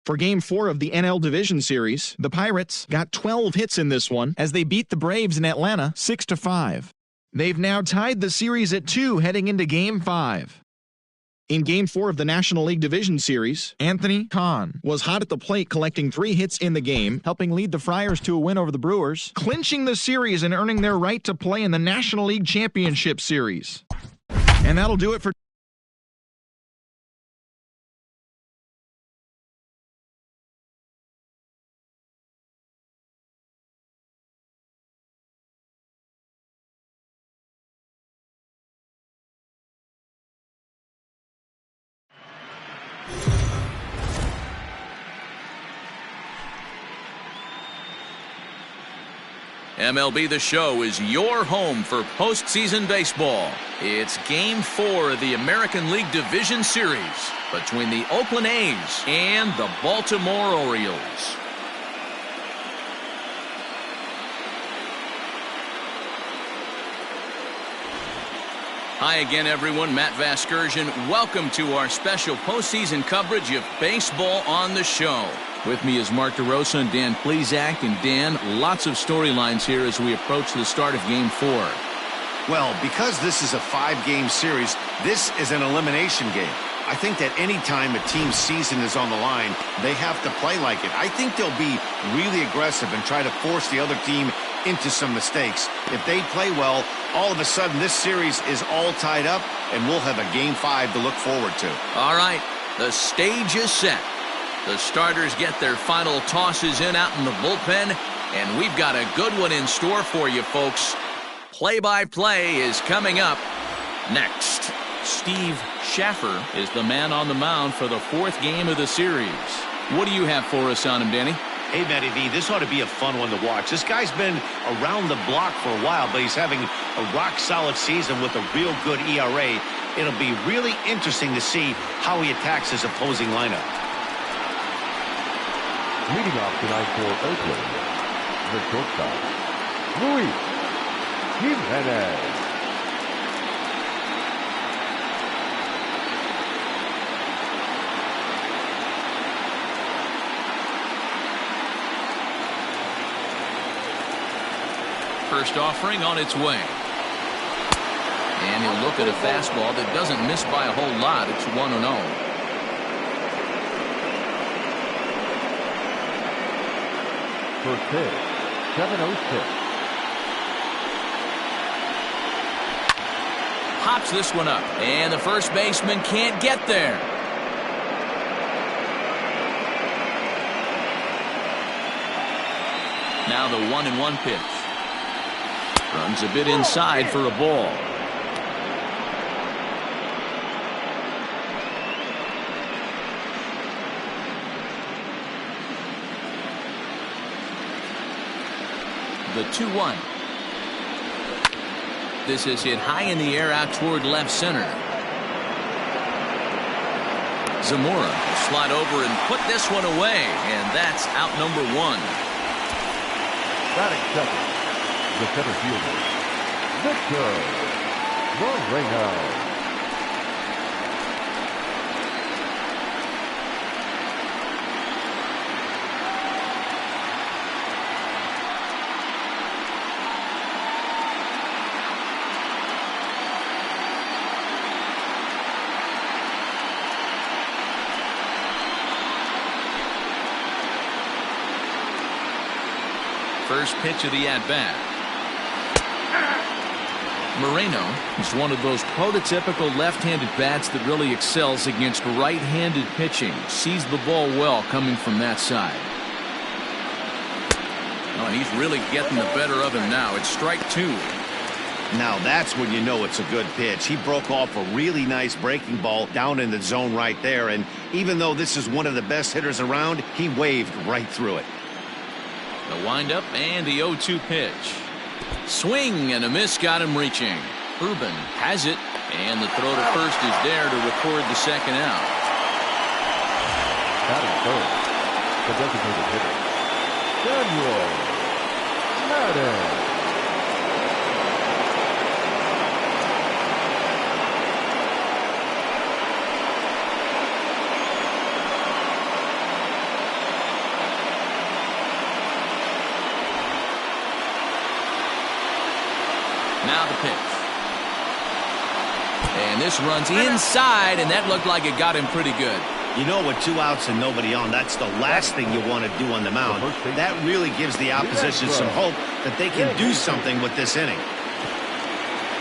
For Game 4 of the NL Division Series, the Pirates got 12 hits in this one as they beat the Braves in Atlanta 6-5. They've now tied the series at 2 heading into Game 5. In Game 4 of the National League Division Series, Anthony Khan was hot at the plate collecting 3 hits in the game, helping lead the Friars to a win over the Brewers, clinching the series and earning their right to play in the National League Championship Series. And that'll do it for MLB The Show is your home for postseason baseball. It's Game 4 of the American League Division Series between the Oakland A's and the Baltimore Orioles. Hi again, everyone. Matt Vasgersian. Welcome to our special postseason coverage of Baseball on the Show. With me is Mark DeRosa and Dan Plesac. And Dan, lots of storylines here as we approach the start of Game 4. Well, because this is a 5-game series, this is an elimination game. I think that any time a team's season is on the line, they have to play like it. I think they'll be really aggressive and try to force the other team into some mistakes. If they play well, all of a sudden this series is all tied up, and we'll have a Game 5 to look forward to. All right, the stage is set. The starters get their final tosses in out in the bullpen, and we've got a good one in store for you, folks. Play-by-play is coming up next. Steve Schaffer is the man on the mound for the 4th game of the series. What do you have for us on him, Danny? Hey, Matty V, this ought to be a fun one to watch. This guy's been around the block for a while, but he's having a rock-solid season with a real good ERA. It'll be really interesting to see how he attacks his opposing lineup. Leading off tonight for Oakland, the shortstop, Luis Jimenez. First offering on its way. And he'll look at a fastball that doesn't miss by a whole lot. It's 1-0. First pitch, 7-0-6. Hops this one up, and the first baseman can't get there. Now the 1-1 pitch. Runs a bit inside for a ball. The 2-1. This is hit high in the air out toward left center. Zamora will slide over and put this one away, and that's out number 1. Batting second, the center fielder, Victor Moreno. First pitch of the at-bat. Moreno is one of those prototypical left-handed bats that really excels against right-handed pitching. Sees the ball well coming from that side. Oh, and he's really getting the better of him now. It's strike 2. Now that's when you know it's a good pitch. He broke off a really nice breaking ball down in the zone right there, and even though this is one of the best hitters around, he waved right through it. The windup and the 0-2 pitch. Swing and a miss got him reaching. Ruben has it, and the throw to first is there to record the second out. Batting third, the designated hitter, Daniel Madden. Now the pitch. And this runs inside, and that looked like it got him pretty good. You know, with 2 outs and nobody on, that's the last thing you want to do on the mound. That really gives the opposition some hope that they can do something with this inning.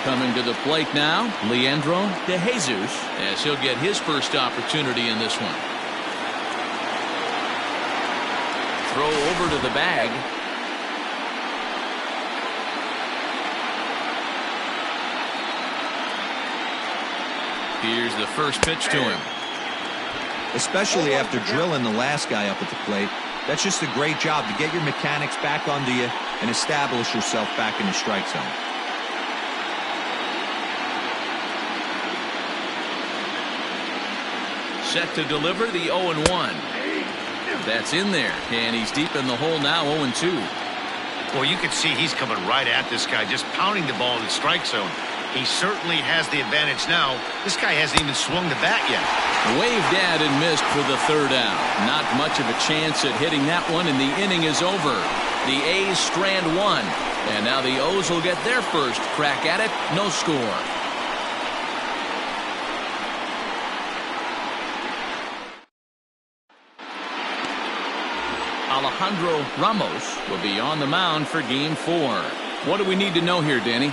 Coming to the plate now, Leandro De Jesus, as he'll get his first opportunity in this one. Throw over to the bag. Here's the first pitch to him. Especially after drilling the last guy up at the plate. That's just a great job to get your mechanics back onto you and establish yourself back in the strike zone. Set to deliver the 0-1. That's in there, and he's deep in the hole now, 0-2. Well, you can see he's coming right at this guy, just pounding the ball in the strike zone. He certainly has the advantage now. This guy hasn't even swung the bat yet. Waved at and missed for the third out. Not much of a chance at hitting that one, and the inning is over. The A's strand one, and now the O's will get their first crack at it. No score. Alejandro Ramos will be on the mound for Game 4. What do we need to know here, Danny?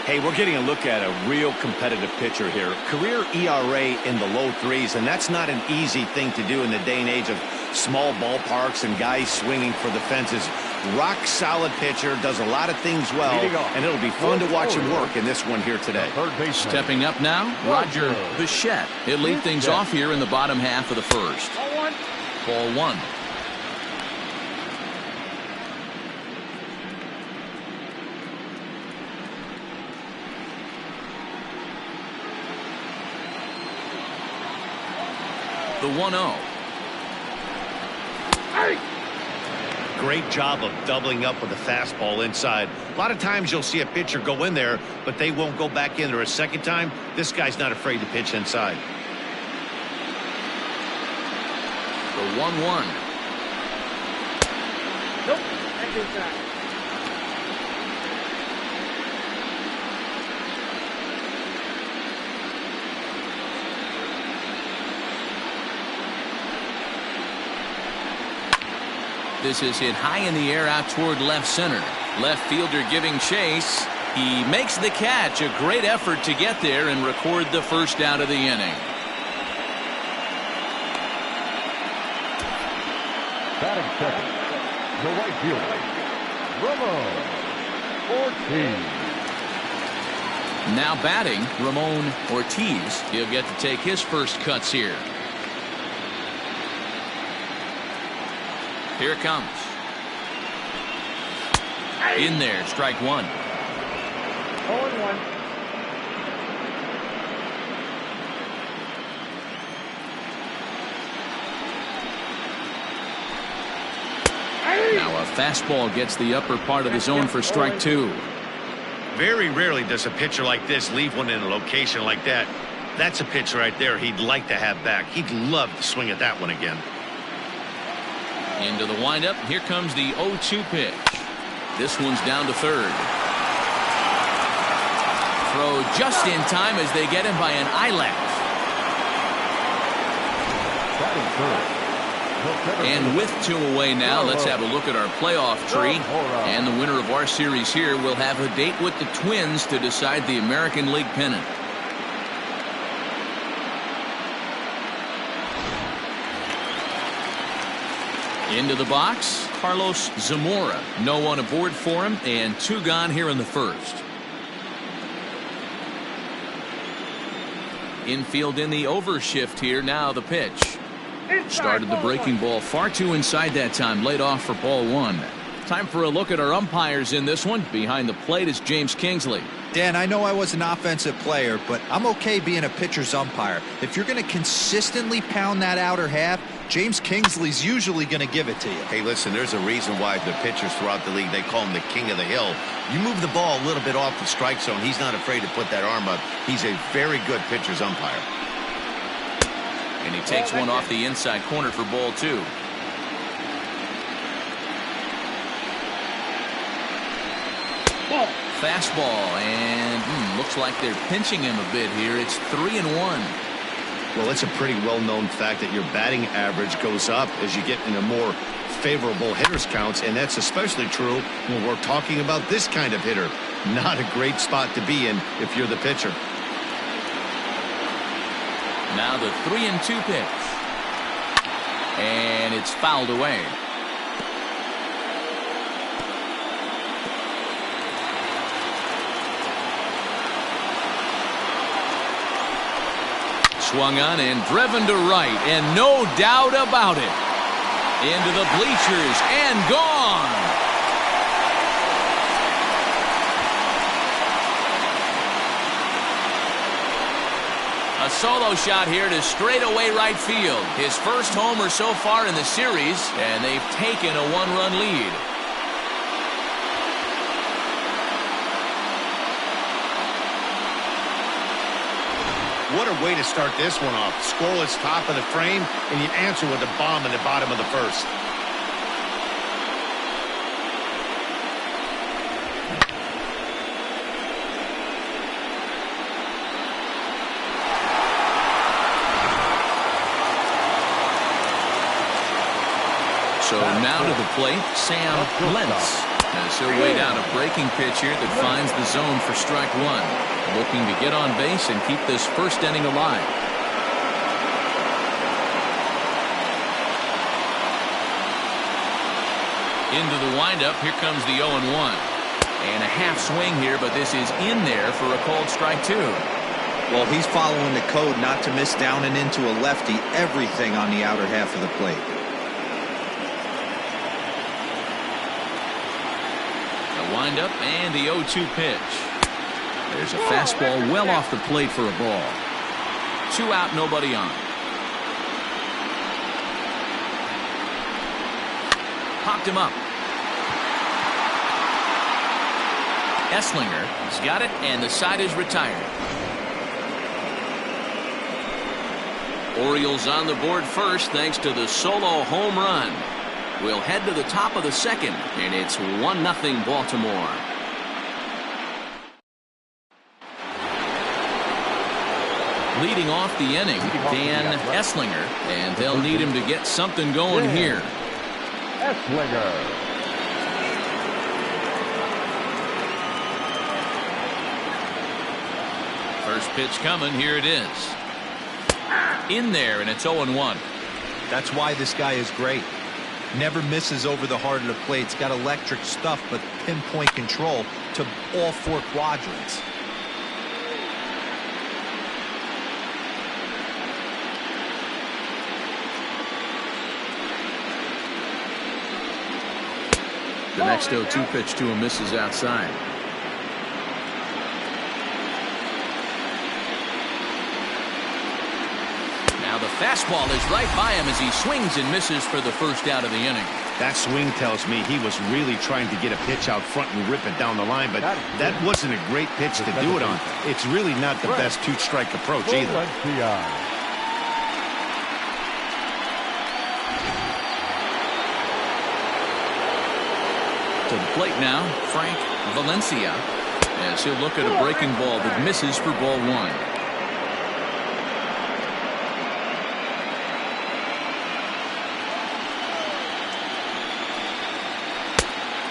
Hey, we're getting a look at a real competitive pitcher here. Career ERA in the low 3s, and that's not an easy thing to do in the day and age of small ballparks and guys swinging for the fences. Rock solid pitcher, does a lot of things well, and it'll be fun to watch him work in this one here today. Stepping up now, Roger Bichette. He'll lead things off here in the bottom half of the first. Ball one. The 1-0. Great job of doubling up with a fastball inside. A lot of times you'll see a pitcher go in there, but they won't go back in there a second time. This guy's not afraid to pitch inside. The 1-1. Nope, that's inside. This is hit high in the air out toward left center. Left fielder giving chase. He makes the catch. A great effort to get there and record the first out of the inning. Batting second, the right fielder, Ramon Ortiz. Now batting, Ramon Ortiz. He'll get to take his first cuts here. Here it comes. In there, strike one. 0-1. Now a fastball gets the upper part of the zone for strike two. Very rarely does a pitcher like this leave one in a location like that. That's a pitch right there he'd like to have back. He'd love to swing at that one again. Into the windup. Here comes the 0-2 pitch. This one's down to third. Throw just in time as they get him by an eyelash. And with 2 away now, let's have a look at our playoff tree. And the winner of our series here will have a date with the Twins to decide the American League pennant. Into the box, Carlos Zamora. No one aboard for him, and 2 gone here in the first. Infield in the overshift here. Now the pitch. Started the breaking ball far too inside that time. Laid off for ball one. Time for a look at our umpires in this one. Behind the plate is James Kingsley. Dan, I know I was an offensive player, but I'm okay being a pitcher's umpire. If you're going to consistently pound that outer half, James Kingsley's usually going to give it to you. Hey, listen, there's a reason why the pitchers throughout the league, they call him the king of the hill. You move the ball a little bit off the strike zone, he's not afraid to put that arm up. He's a very good pitcher's umpire. And he takes one off the inside corner for ball two. Fastball, and looks like they're pinching him a bit here. It's 3-1. Well, it's a pretty well-known fact that your batting average goes up as you get into more favorable hitters counts, and that's especially true when we're talking about this kind of hitter. Not a great spot to be in if you're the pitcher. Now the 3-2 pitch. And it's fouled away. Swung on and driven to right, and no doubt about it. Into the bleachers and gone. A solo shot here to straightaway right field. His first homer so far in the series, and they've taken a one-run lead. What a way to start this one off. Scoreless top of the frame, and you answer with a bomb in the bottom of the first. So now to the plate, Sam Lentz. As he'll wait out a breaking pitch here that finds the zone for strike one. Looking to get on base and keep this first inning alive. Into the windup, here comes the 0-1. And a half swing here, but this is in there for a called strike two. Well, he's following the code not to miss down and into a lefty. Everything on the outer half of the plate. Windup and the 0-2 pitch. There's a fastball well off the plate for a ball. 2 out, nobody on. Popped him up. Esslinger has got it, and the side is retired. Orioles on the board first thanks to the solo home run. We'll head to the top of the second, and it's 1-0 Baltimore. Leading off the inning, Dan Esslinger, and they'll need him to get something going here. Esslinger. First pitch coming, here it is. In there, and it's 0-1. That's why this guy is great. Never misses over the heart of the plate. It's got electric stuff, but pinpoint control to all 4 quadrants. The next 0-2 pitch to him misses outside. Now the fastball is right by him as he swings and misses for the first out of the inning. That swing tells me he was really trying to get a pitch out front and rip it down the line, but that wasn't a great pitch to do it on. It's really not the best 2-strike approach either. To the plate now, Frank Valencia, as he'll look at a breaking ball that misses for ball 1.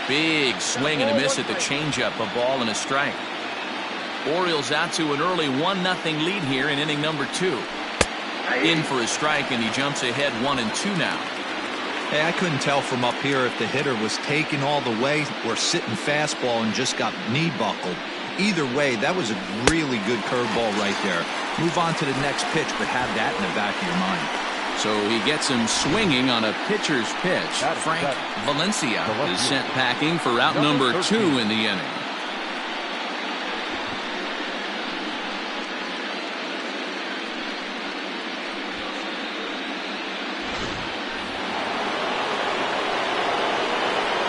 Big swing and a miss at the changeup, a ball and a strike. Orioles out to an early 1-0 lead here in inning number 2. In for a strike, and he jumps ahead 1-2 now. Hey, I couldn't tell from up here if the hitter was taking all the way or sitting fastball and just got knee buckled. Either way, that was a really good curveball right there. Move on to the next pitch, but have that in the back of your mind. So he gets him swinging on a pitcher's pitch. Frank Valencia is sent packing for out number 2 in the inning.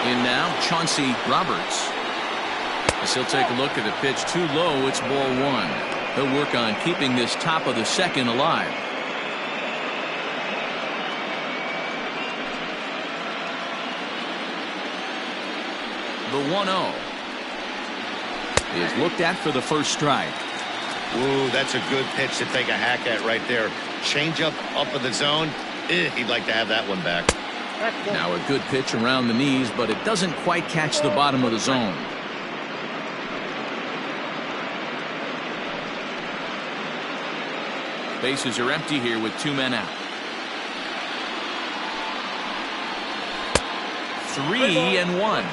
In now, Chauncey Roberts. As he'll take a look at the pitch too low, it's ball 1. He'll work on keeping this top of the second alive. The 1-0. is looked at for the first strike. Ooh, that's a good pitch to take a hack at right there. Change up in the zone. He'd like to have that one back. Now a good pitch around the knees, but it doesn't quite catch the bottom of the zone. Bases are empty here with 2 men out. 3-1.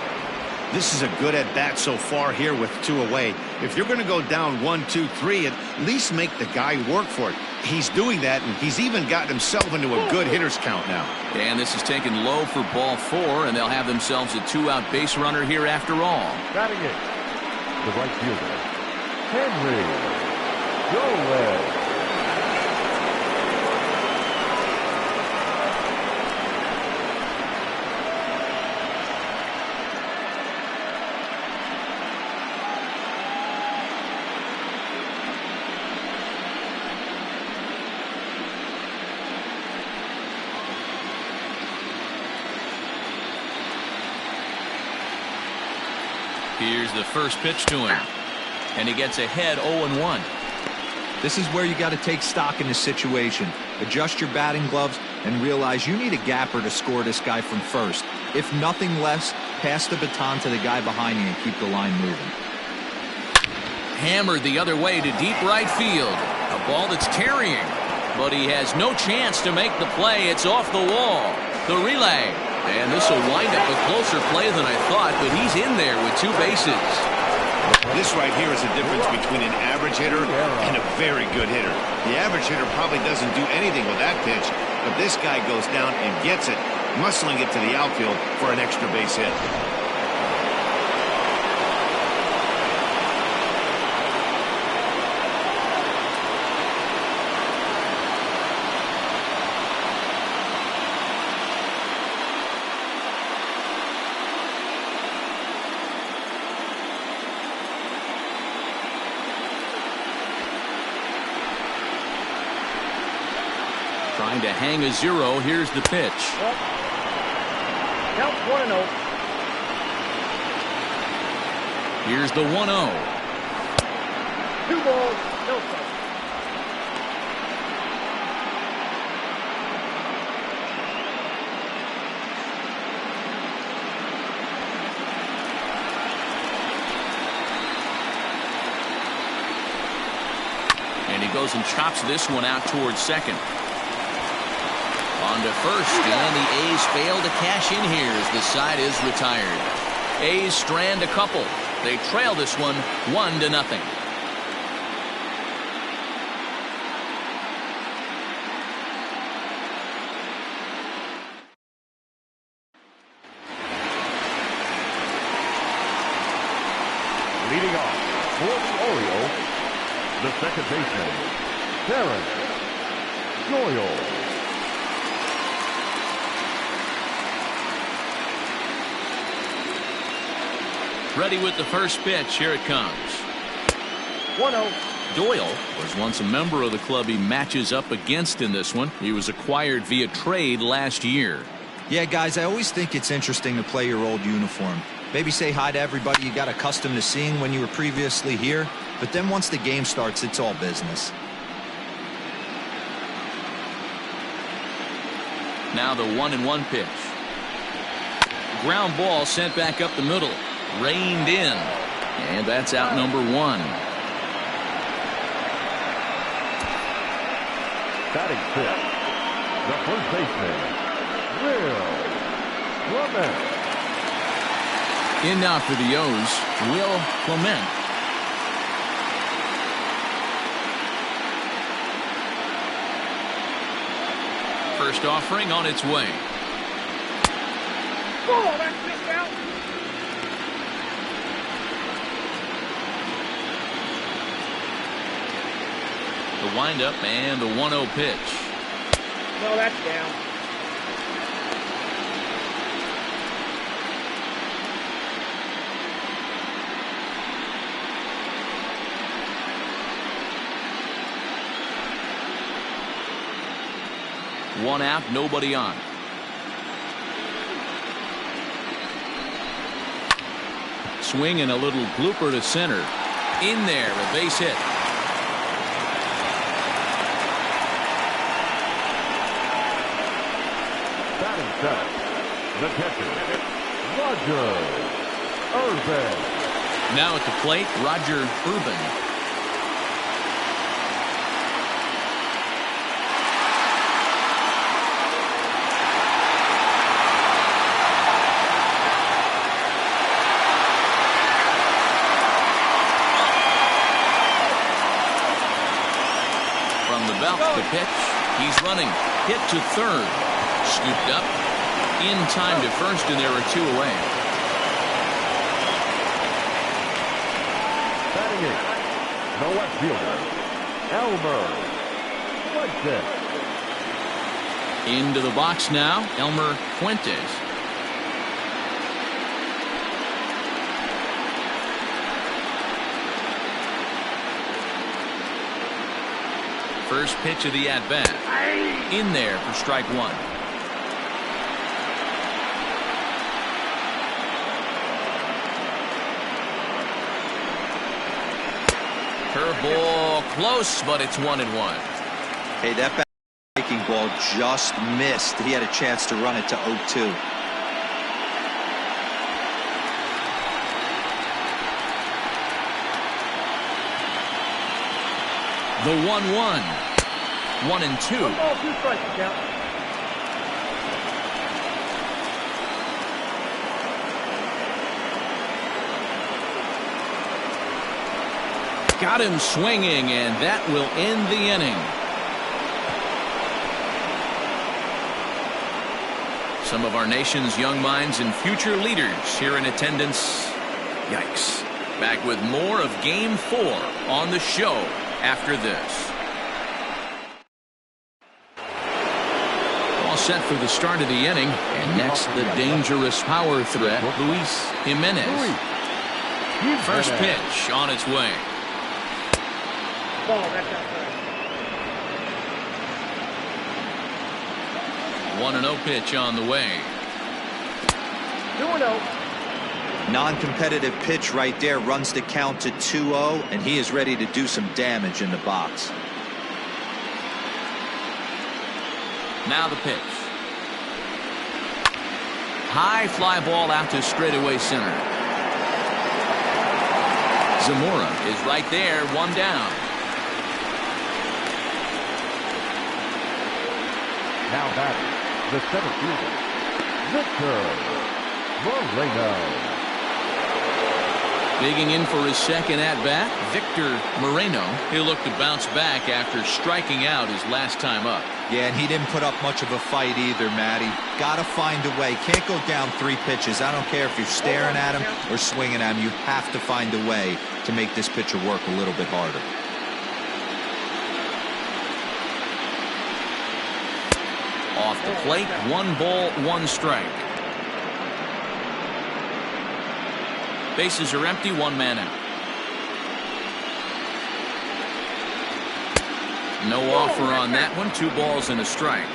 This is a good at-bat so far here with 2 away. If you're going to go down 1, 2, 3, at least make the guy work for it. He's doing that, and he's even gotten himself into a good hitter's count now. And this is taken low for ball 4, and they'll have themselves a 2-out base runner here after all. Batting it, the right fielder, Henry Joel. Here's the first pitch to him, and he gets ahead 0-1. This is where you got to take stock in this situation. Adjust your batting gloves and realize you need a gapper to score this guy from first. If nothing less, pass the baton to the guy behind you and keep the line moving. Hammered the other way to deep right field. A ball that's carrying, but he has no chance to make the play. It's off the wall. The relay. And this will wind up a closer play than I thought, but he's in there with 2 bases. This right here is the difference between an average hitter and a very good hitter. The average hitter probably doesn't do anything with that pitch, but this guy goes down and gets it, muscling it to the outfield for an extra base hit. Trying to hang a 0. Here's the pitch. Count 1-0. Here's the 1-0. 2 balls, no strikes. And he goes and chops this one out towards second. On to first, and the A's fail to cash in here as the side is retired. A's strand a couple. They trail this one 1-0. Leading off for the Orioles, the second baseman, Terrence Doyle. Ready with the first pitch. Here it comes. 1-0. Doyle was once a member of the club he matches up against in this one. He was acquired via trade last year. Yeah, guys, I always think it's interesting to play your old uniform. Maybe say hi to everybody you got accustomed to seeing when you were previously here. But then once the game starts, it's all business. Now the 1-1 pitch. Ground ball sent back up the middle. Reined in. And that's out number 1. Batting fifth, the first baseman, Will Clement. In now for the O's, Will Clement. First offering on its way. Oh, that's missed out. The windup and the 1-0 pitch. No, that's down. One out, nobody on. Swing and a little blooper to center. In there, a base hit. Batting center, the catcher, Roger Urban. Now at the plate, Roger Urban. From the belt, the pitch. He's running. Hit to third. Scooped up. In time to first, and there are 2 away. Batting eighth, the left fielder, Elmer Fuentes. Into the box now, Elmer Fuentes. First pitch of the at-bat. In there for strike 1. Curveball close, but it's 1-1. Hey, that breaking ball just missed. He had a chance to run it to 0-2. The 1-1. 1-2. 1 ball, 2 strikes, count. Got him swinging, and that will end the inning. Some of our nation's young minds and future leaders here in attendance. Yikes. Back with more of Game 4 on the show after this. All set for the start of the inning. And next, the dangerous power threat, Luis Jimenez. First pitch on its way. Ball, that's outside. 1-0 pitch on the way. 2-0. Non-competitive pitch right there, runs the count to 2-0, and he is ready to do some damage in the box. Now the pitch. High fly ball out to straightaway center. Zamora is right there, 1 down. Now batting, the center fielder, Victor Moreno. Digging in for his second at-bat, Victor Moreno. He'll look to bounce back after striking out his last time up. Yeah, and he didn't put up much of a fight either, Matty. Got to find a way. Can't go down 3 pitches. I don't care if you're staring at him or swinging at him. You have to find a way to make this pitcher work a little bit harder. Off the plate, 1 ball, 1 strike. Bases are empty, 1 man out. No offer on that one, 2 balls and a strike.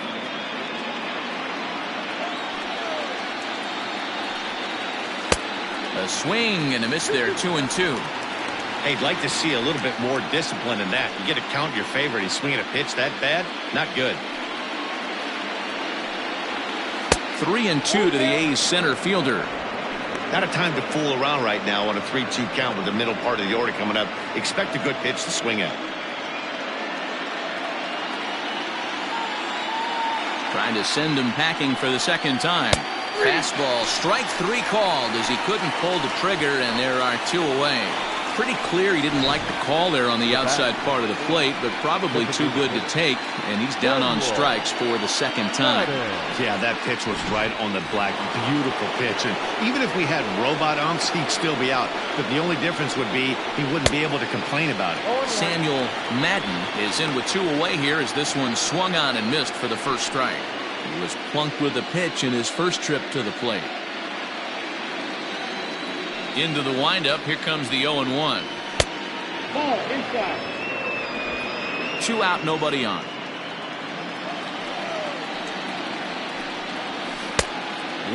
A swing and a miss there, 2-2. Hey, I'd like to see a little bit more discipline in that. You get a count in your favor, he's swinging a pitch that bad? Not good. 3-2 to the A's center fielder. Not a time to fool around right now on a 3-2 count with the middle part of the order coming up. Expect a good pitch to swing at. Trying to send him packing for the second time. Fastball, strike 3 called as he couldn't pull the trigger, and there are 2 away. Pretty clear he didn't like the call there on the outside part of the plate, but probably too good to take, and he's down on strikes for the second time. Yeah, that pitch was right on the black. Beautiful pitch. And even if we had robot umps, he'd still be out. But the only difference would be he wouldn't be able to complain about it. Samuel Madden is in with 2 away here as this one swung on and missed for the first strike. He was plunked with the pitch in his first trip to the plate. Into the windup, here comes the 0-1. Ball, inside. 2 out, nobody on.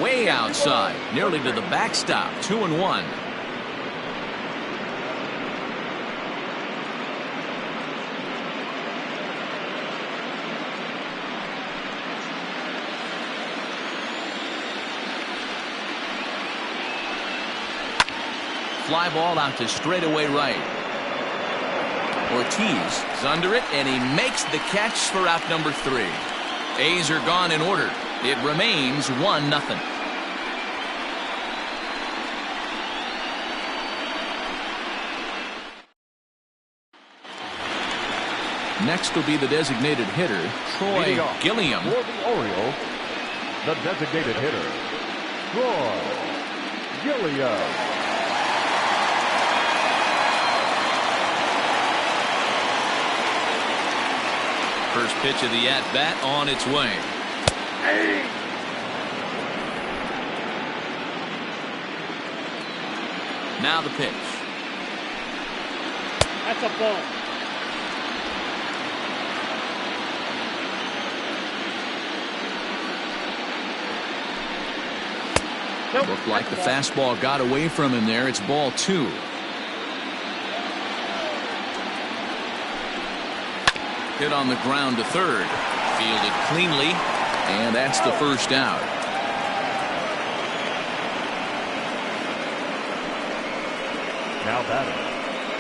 Way outside, nearly to the backstop, 2-1. fly ball out to straightaway right. Ortiz is under it, and he makes the catch for out number 3. A's are gone in order. It remains 1-0. Next will be the designated hitter, Troy Gilliam. For the Orioles, the designated hitter, Troy Gilliam. First pitch of the at-bat on its way. Now the pitch. That's a ball. Nope. Looked like the fastball got away from him there. It's ball 2. Hit on the ground to third. Fielded cleanly, and that's the first out. Now batting,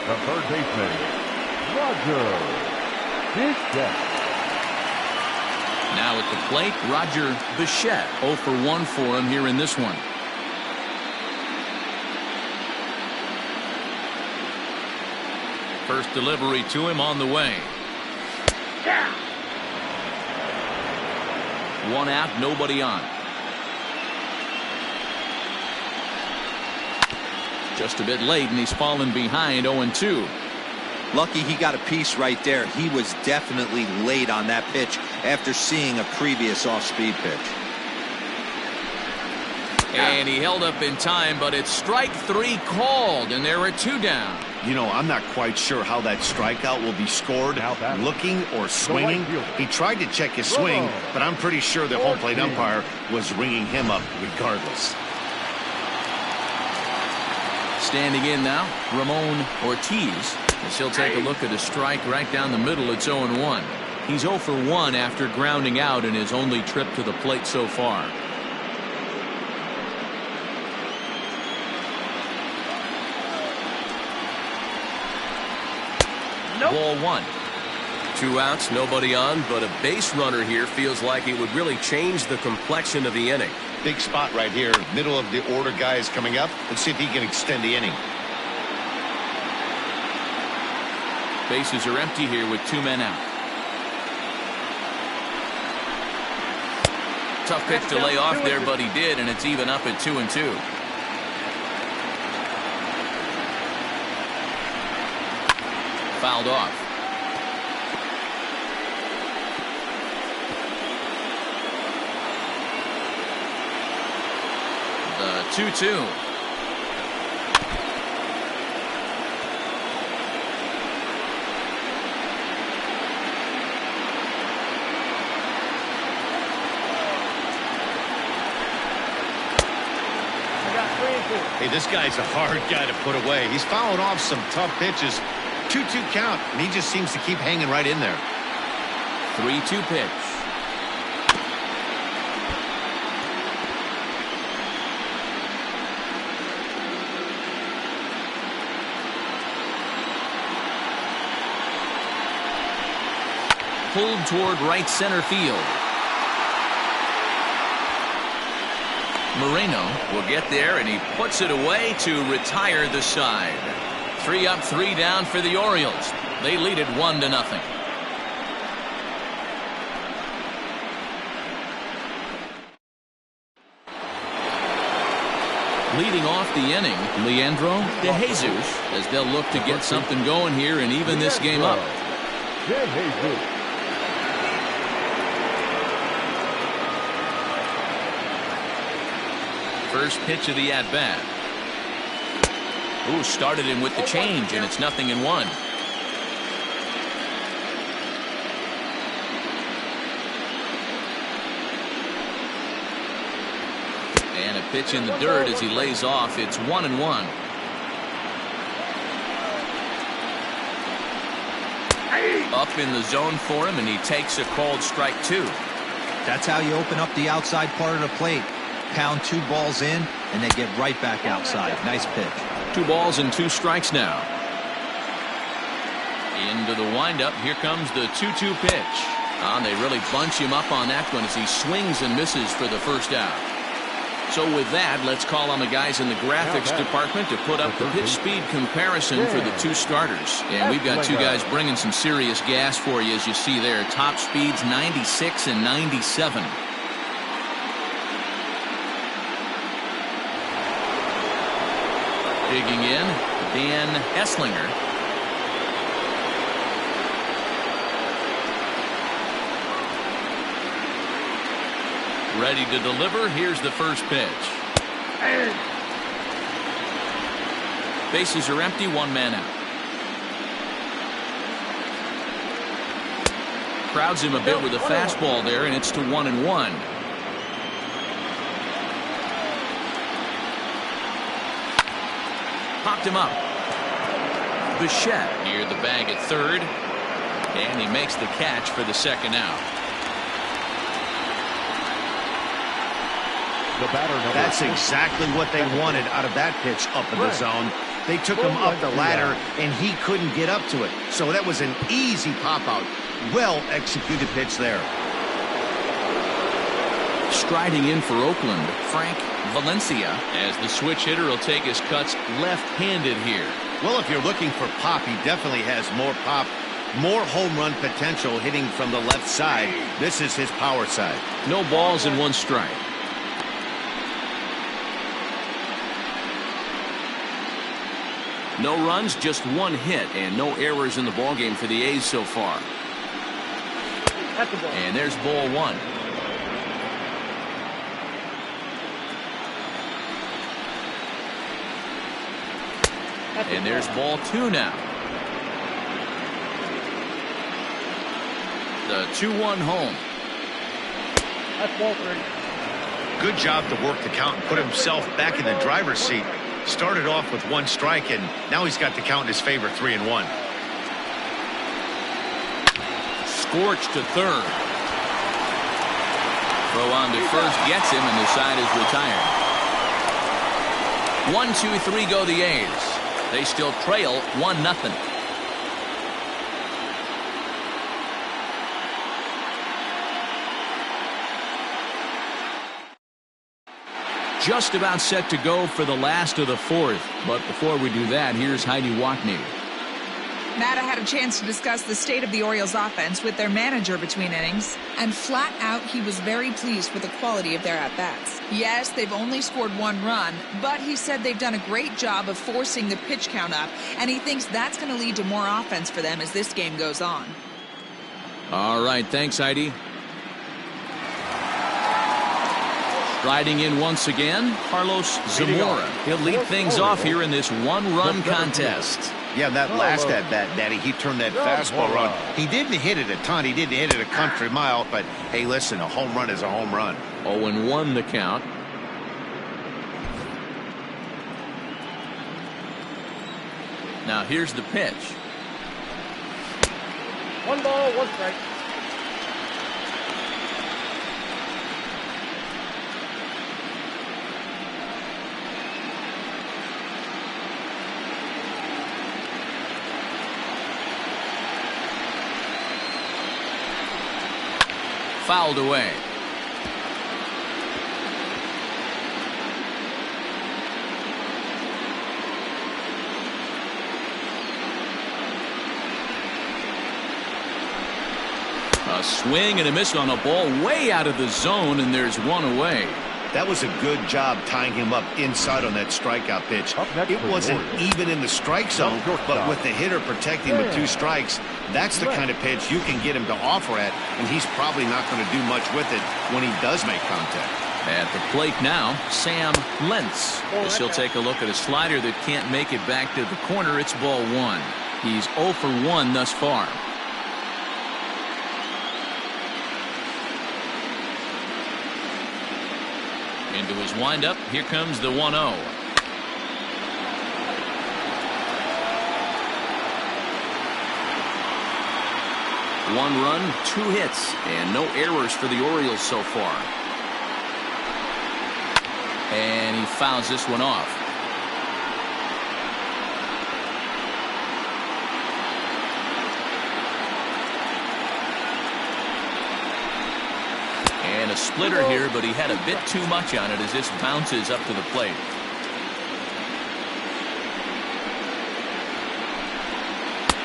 the third baseman, Roger Bichette. Now at the plate, Roger Bichette. 0 for 1 for him here in this one. First delivery to him on the way. One out, nobody on. Just a bit late, and he's fallen behind 0-2. Lucky he got a piece right there. He was definitely late on that pitch after seeing a previous off-speed pitch. And he held up in time, but it's strike 3 called, and there are 2 down. You know, I'm not quite sure how that strikeout will be scored, looking or swinging. He tried to check his swing, but I'm pretty sure the home plate umpire was ringing him up regardless. Standing in now, Ramon Ortiz, as he'll take a look at a strike right down the middle. It's 0-1. He's 0 for 1 after grounding out in his only trip to the plate so far. Ball 1. 2 outs, nobody on, but a base runner here feels like it would really change the complexion of the inning. Big spot right here. Middle of the order guy is coming up. Let's see if he can extend the inning. Bases are empty here with 2 men out. Tough pitch to lay off there, but he did, and it's even up at 2-2. Fouled off. The 2-2. Hey, this guy's a hard guy to put away. He's fouling off some tough pitches. 2-2 count, and he just seems to keep hanging right in there. 3-2 pitch. Pulled toward right center field. Moreno will get there, and he puts it away to retire the side. 3 up, 3 down for the Orioles. They lead it 1-0. Leading off the inning, Leandro De Jesus, as they'll look to get something going here and even this game up. First pitch of the at-bat. Ooh, started him with the change, and it's 0-1. And a pitch in the dirt as he lays off. It's 1-1. Up in the zone for him, and he takes a called strike 2. That's how you open up the outside part of the plate. Pound 2 balls in, and they get right back outside. Nice pitch. 2 balls and 2 strikes now. Into the windup. Here comes the 2-2 pitch. They really bunch him up on that one as he swings and misses for the first out. So with that, let's call on the guys in the graphics department to put up the pitch speed comparison for the 2 starters. And we've got 2 guys bringing some serious gas for you, as you see there. Top speeds 96 and 97. Digging in, Dan Esslinger. Ready to deliver. Here's the first pitch. Bases are empty, 1 man out. Crowds him a bit with a fastball there, and it's to 1-1. Popped him up. Bichette near the bag at third, and he makes the catch for the second out. That's exactly what they wanted out of that pitch up in the zone. They took him up the ladder, and he couldn't get up to it. So that was an easy pop-out. Well-executed pitch there. Striding in for Oakland, Frank Valencia, as the switch hitter will take his cuts left-handed here. Well, if you're looking for pop, he definitely has more pop, more home run potential hitting from the left side. This is his power side. No balls and 1 strike. No runs, just 1 hit, and no errors in the ballgame for the A's so far. And there's ball 1. And there's ball 2 now. The 2-1 home. That's ball 3. Good job to work the count and put himself back in the driver's seat. Started off with 1 strike, and now he's got the count in his favor, 3-1. Scorched to third. Throw on to first gets him, and the side is retired. 1-2-3 go the A's. They still trail 1-0. Just about set to go for the last of the 4th. But before we do that, here's Heidi Watney. Matt, I had a chance to discuss the state of the Orioles offense with their manager between innings, and flat out he was very pleased with the quality of their at-bats. Yes, they've only scored 1 run, but he said they've done a great job of forcing the pitch count up, and he thinks that's going to lead to more offense for them as this game goes on. All right, thanks, Heidi. Riding in once again, Carlos Zamora. He'll lead things off here in this 1-run contest. Yeah, that last at-bat, Daddy, he turned that fastball around. He didn't hit it a ton. He didn't hit it a country mile. But, hey, listen, a home run is a home run. 0-1 the count. Now here's the pitch. 1 ball, 1 strike. Fouled away. A swing and a miss on a ball way out of the zone, and there's 1 away. That was a good job tying him up inside on that strikeout pitch. It wasn't even in the strike zone, but with the hitter protecting with 2 strikes, that's the kind of pitch you can get him to offer at, and he's probably not going to do much with it when he does make contact. At the plate now, Sam Lentz. As he'll take a look at a slider that can't make it back to the corner. It's ball 1. He's 0 for 1 thus far. Into his windup. Here comes the 1-0. One run, 2 hits, and no errors for the Orioles so far. And he he fouls this one off. And a splitter here, but he had a bit too much on it as this bounces up to the plate.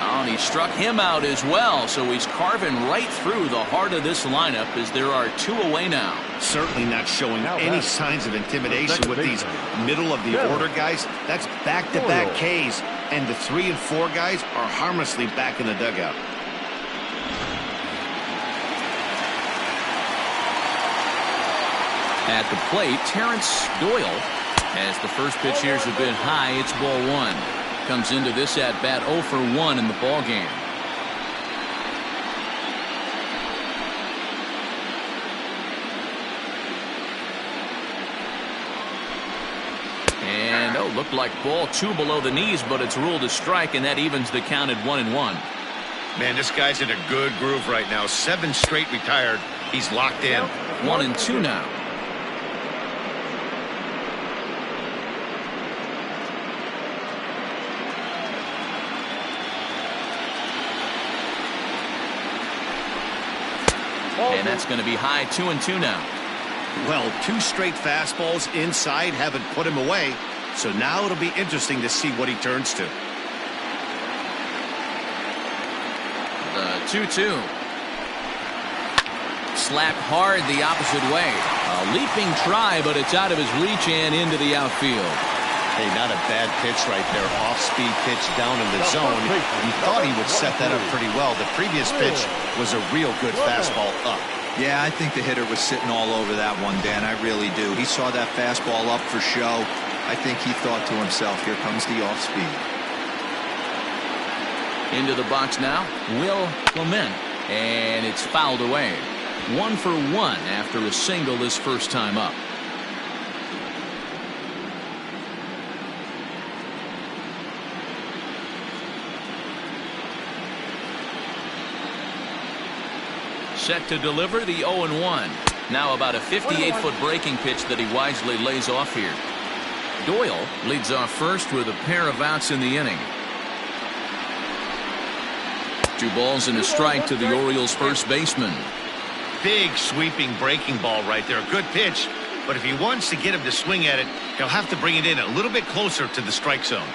Oh, and he struck him out as well, so he's carving right through the heart of this lineup as there are 2 away now. Certainly not showing any signs of intimidation with these middle of the order guys. That's back-to-back Ks, and the 3 and 4 guys are harmlessly back in the dugout. At the plate, Terrence Doyle, as the first pitch here is a bit high. It's ball 1. Comes into this at bat 0 for 1 in the ball game. And looked like ball 2 below the knees, but it's ruled a strike, and that evens the count at 1-1. Man, this guy's in a good groove right now. 7 straight retired. He's locked in. 1-2 now. And that's going to be high. 2-2 now. Well, 2 straight fastballs inside haven't put him away. So now it'll be interesting to see what he turns to. The 2-2. Slapped hard the opposite way. A leaping try, but it's out of his reach and into the outfield. Hey, not a bad pitch right there. Off-speed pitch down in the zone. He thought he would set that up pretty well. The previous pitch was a real good fastball up. Yeah, I think the hitter was sitting all over that one, Dan. I really do. He saw that fastball up for show. I think he thought to himself, here comes the off-speed. Into the box now, Will Clement, and it's fouled away. 1 for 1 after a single his first time up. Set to deliver the 0-1. Now about a 58-foot breaking pitch that he wisely lays off here. Doyle leads off first with a pair of outs in the inning. 2 balls and a strike to the Orioles' first baseman. Big sweeping breaking ball right there. Good pitch, but if he wants to get him to swing at it, he'll have to bring it in a little bit closer to the strike zone.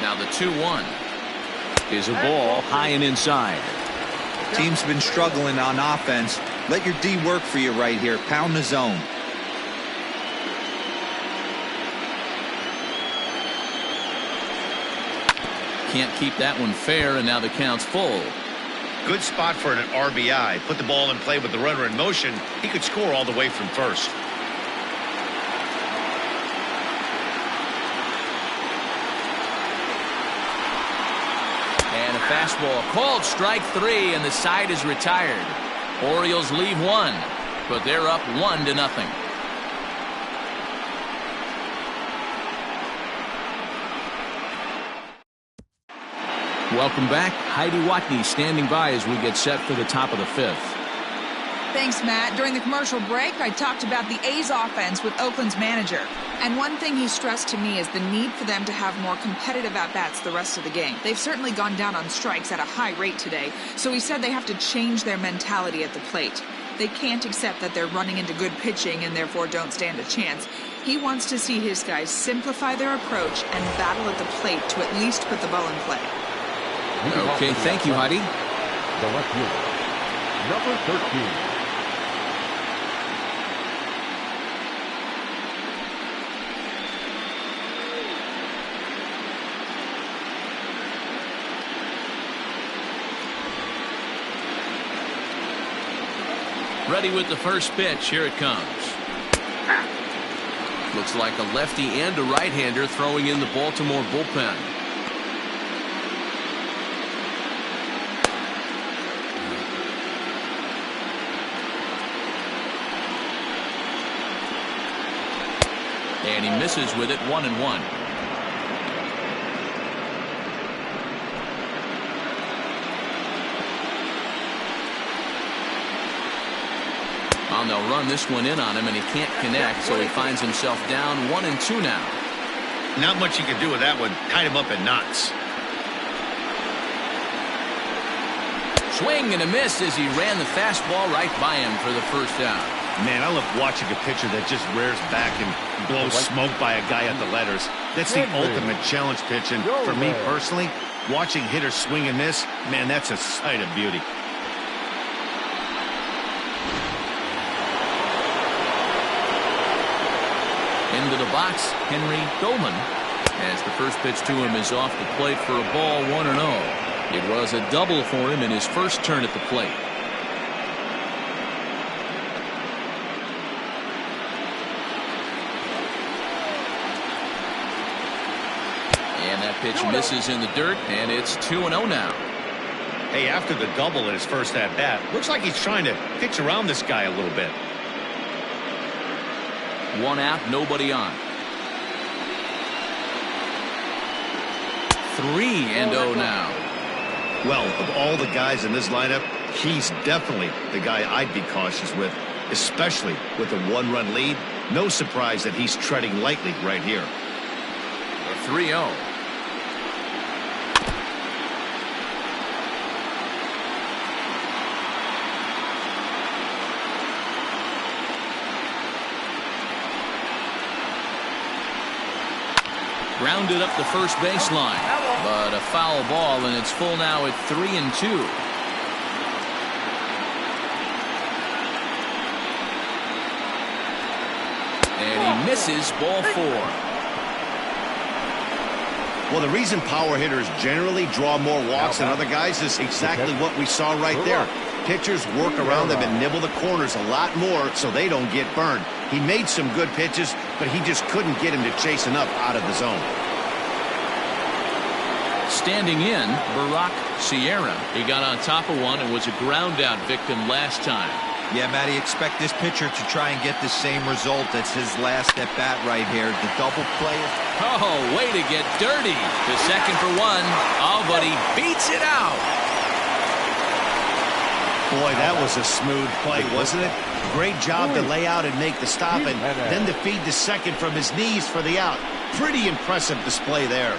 Now the 2-1 is a ball high and inside. Team's been struggling on offense. Let your D work for you right here. Pound the zone. Can't keep that one fair, and now the count's full. Good spot for an RBI. Put the ball in play with the runner in motion. He could score all the way from first. And a fastball called strike 3, and the side is retired. Orioles leave 1, but they're up 1-0. Welcome back. Heidi Watney standing by as we get set for the top of the 5th. Thanks, Matt. During the commercial break, I talked about the A's offense with Oakland's manager. And one thing he stressed to me is the need for them to have more competitive at-bats the rest of the game. They've certainly gone down on strikes at a high rate today, so he said they have to change their mentality at the plate. They can't accept that they're running into good pitching and therefore don't stand a chance. He wants to see his guys simplify their approach and battle at the plate to at least put the ball in play. Okay, thank you, Heidi. The left fielder, number 13. Ready with the first pitch. Here it comes. Looks like a lefty and a right-hander throwing in the Baltimore bullpen. And he misses with it. 1-1. and they'll run this one in on him, and he can't connect, so he finds himself down 1-2 now. Not much you can do with that one. Tied him up in knots. Swing and a miss as he ran the fastball right by him for the first out. Man, I love watching a pitcher that just rears back and blows smoke by a guy at the letters. That's the ultimate challenge pitch, and for me personally, watching hitters swing and miss, man, that's a sight of beauty. Into the box, Henry Doman, as the first pitch to him is off the plate for a ball, 1-0. It was a double for him in his first turn at the plate. And that pitch misses in the dirt, and it's 2-0 now. Hey, after the double in his first at-bat, looks like he's trying to pitch around this guy a little bit. 1 out, nobody on. 3-0 now. Well, of all the guys in this lineup, he's definitely the guy I'd be cautious with, especially with a 1-run lead. No surprise that he's treading lightly right here. 3-0. Grounded up the first baseline, but a foul ball, and it's full now at 3-2. And he misses, ball 4. Well, the reason power hitters generally draw more walks than other guys is exactly what we saw right there. Pitchers work around them and nibble the corners a lot more so they don't get burned. He made some good pitches, but he just couldn't get him to chase enough out of the zone. Standing in, Barack Sierra. He got on top of one and was a ground out victim last time. Yeah, Matty, expect this pitcher to try and get the same result as his last at bat right here. The double play. Oh, way to get dirty. The second for 1. Oh, but he beats it out. Boy, that was a smooth play, wasn't it? Great job to lay out and make the stop, and then to feed the second from his knees for the out. Pretty impressive display there.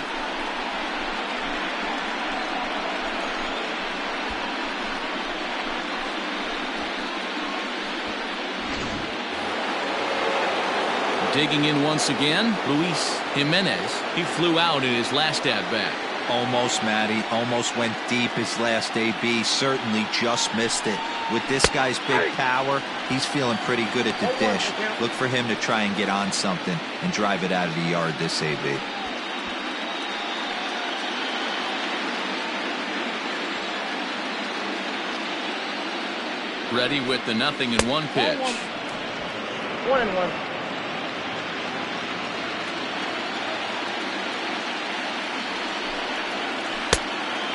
Digging in once again, Luis Jimenez. He flew out in his last at-bat. Almost, Matty. Almost went deep his last AB. Certainly just missed it. With this guy's big power, he's feeling pretty good at the dish. Look for him to try and get on something and drive it out of the yard this AB. Ready with the 0-1 pitch. 1-1.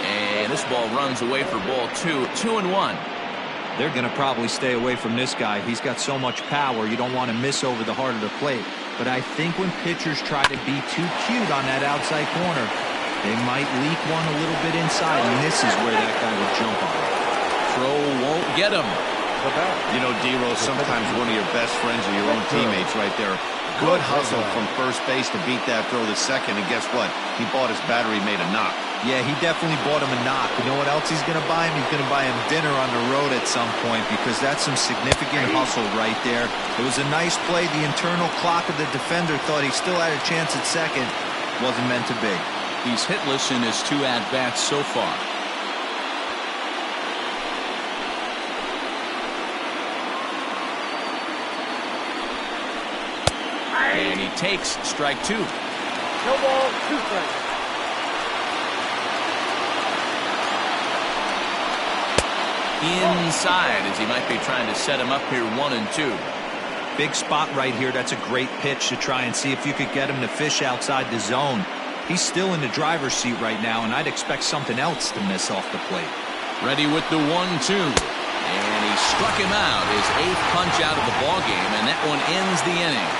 And this ball runs away for ball 2. 2-1. They're going to probably stay away from this guy. He's got so much power, you don't want to miss over the heart of the plate. But I think when pitchers try to be too cute on that outside corner, they might leak one a little bit inside, and this is where that guy will jump on. Throw won't get him. You know, D-Rose, sometimes one of your best friends are your own teammates right there. Good hustle from first base to beat that throw to second, and guess what? He bought his battery made a knock. Yeah, he definitely bought him a knock. You know what else he's going to buy him? He's going to buy him dinner on the road at some point, because that's some significant hustle right there. It was a nice play. The internal clock of the defender thought he still had a chance at second. Wasn't meant to be. He's hitless in his 2 at-bats so far. And he takes strike 2. No ball, 2 strikes. Inside, as he might be trying to set him up here 1-2. Big spot right here. That's a great pitch to try and see if you could get him to fish outside the zone. He's still in the driver's seat right now, and I'd expect something else to miss off the plate. Ready with the 1-2. And he struck him out, his 8th punch out of the ballgame, and that one ends the inning.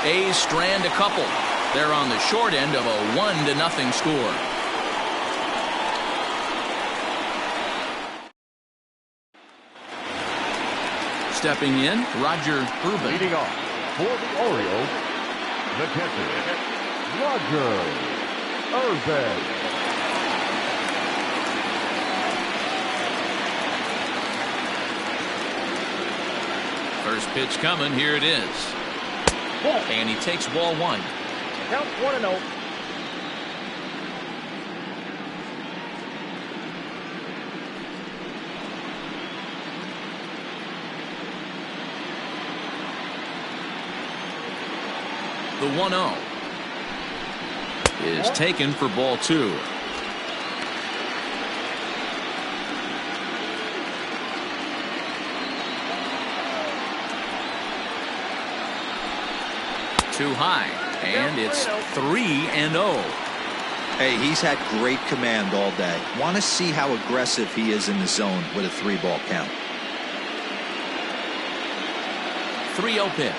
A's strand a couple. They're on the short end of a 1-0 score. Stepping in, Roger Urban. Leading off for the Orioles, the catcher, Roger Urban. First pitch coming. Here it is. And he takes ball one. Count 1-0. The 1-0 is taken for ball two. Too high, and it's 3-0. Hey, he's had great command all day. Want to see how aggressive he is in the zone with a 3-ball count. 3-0 pitch.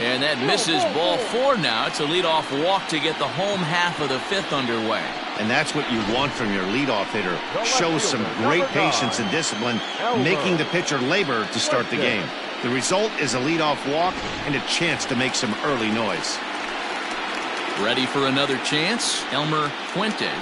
And that misses ball four now. It's a leadoff walk to get the home half of the fifth underway. And that's what you want from your leadoff hitter. Shows some great patience and discipline, making the pitcher labor to start the game. The result is a leadoff walk and a chance to make some early noise. Ready for another chance, Elmer Fuentes.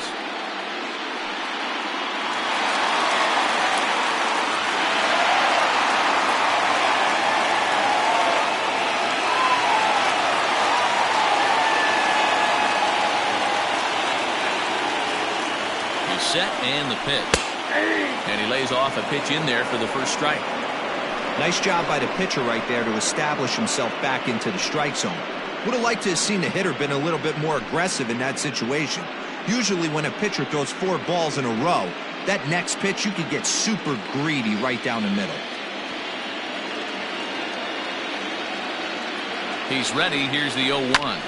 Set and the pitch. And he lays off a pitch in there for the first strike. Nice job by the pitcher right there to establish himself back into the strike zone. Would have liked to have seen the hitter been a little bit more aggressive in that situation. Usually when a pitcher throws 4 balls in a row, that next pitch you could get super greedy right down the middle. He's ready. Here's the 0-1.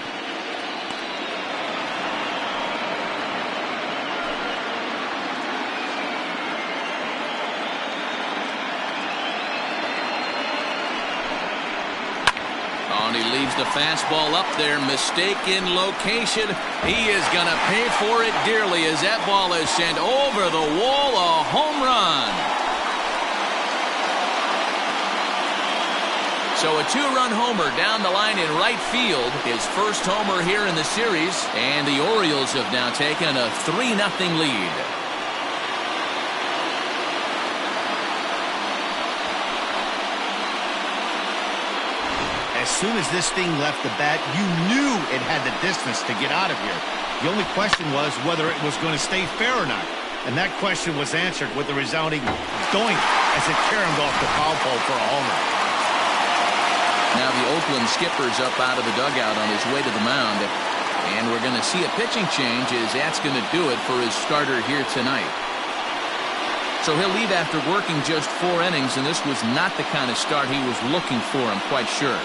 And he leaves the fastball up there. Mistaken location. He is going to pay for it dearly as that ball is sent over the wall. A home run. So a 2-run homer down the line in right field. His first homer here in the series. And the Orioles have now taken a 3-0 lead. As soon as this thing left the bat, you knew it had the distance to get out of here. The only question was whether it was going to stay fair or not. And that question was answered with a resounding doink as it caromed off the foul pole for a homer. Now the Oakland skipper's up out of the dugout on his way to the mound. And we're going to see a pitching change as that's going to do it for his starter here tonight. So he'll leave after working just 4 innings, and this was not the kind of start he was looking for, I'm quite sure.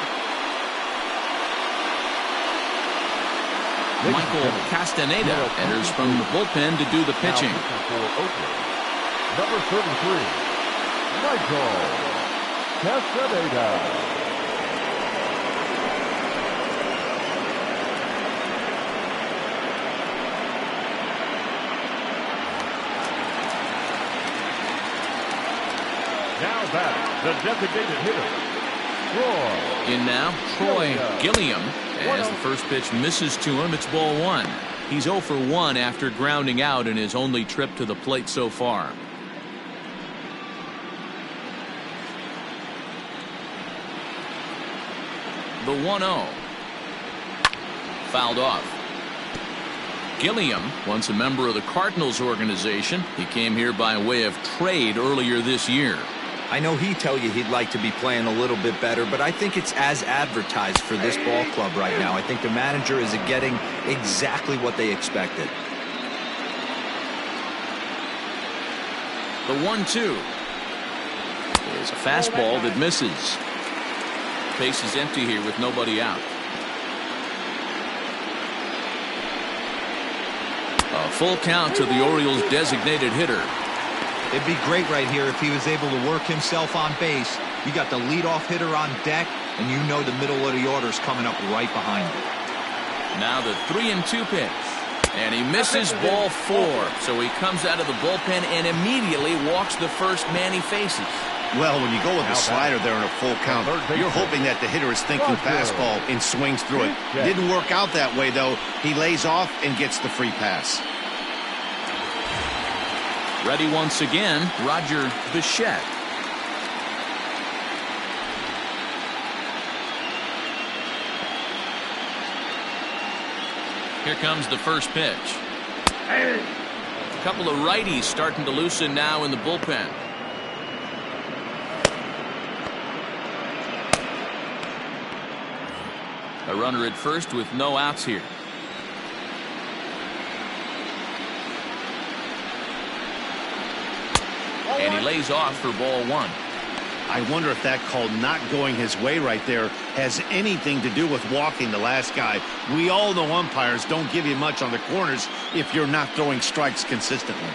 Michael Castaneda enters from the bullpen to do the pitching. For Oakland, number 33, Michael Castaneda. Now back, the designated hitter, Troy. In now, Troy Gilliam. As the first pitch misses to him, it's ball 1. He's 0 for 1 after grounding out in his only trip to the plate so far. The 1-0. Fouled off. Gilliam, once a member of the Cardinals organization, he came here by way of trade earlier this year. I know he'd tell you he'd like to be playing a little bit better, but I think it's as advertised for this ball club right now. I think the manager is getting exactly what they expected. The 1-2 is a fastball that misses. Base is empty here with nobody out. A full count to the Orioles' designated hitter. It'd be great right here if he was able to work himself on base. You got the leadoff hitter on deck, and you know the middle of the order is coming up right behind you. Now the 3-2 pitch. And he misses ball 4. So he comes out of the bullpen and immediately walks the first man he faces. Well, when you go with the slider there in a full count, you're hoping that the hitter is thinking fastball and swings through it. Didn't work out that way, though. He lays off and gets the free pass. Ready once again, Roger Bichette. Here comes the first pitch. A couple of righties starting to loosen now in the bullpen. A runner at first with no outs here. And he lays off for ball one. I wonder if that call not going his way right there has anything to do with walking the last guy. We all know umpires don't give you much on the corners if you're not throwing strikes consistently.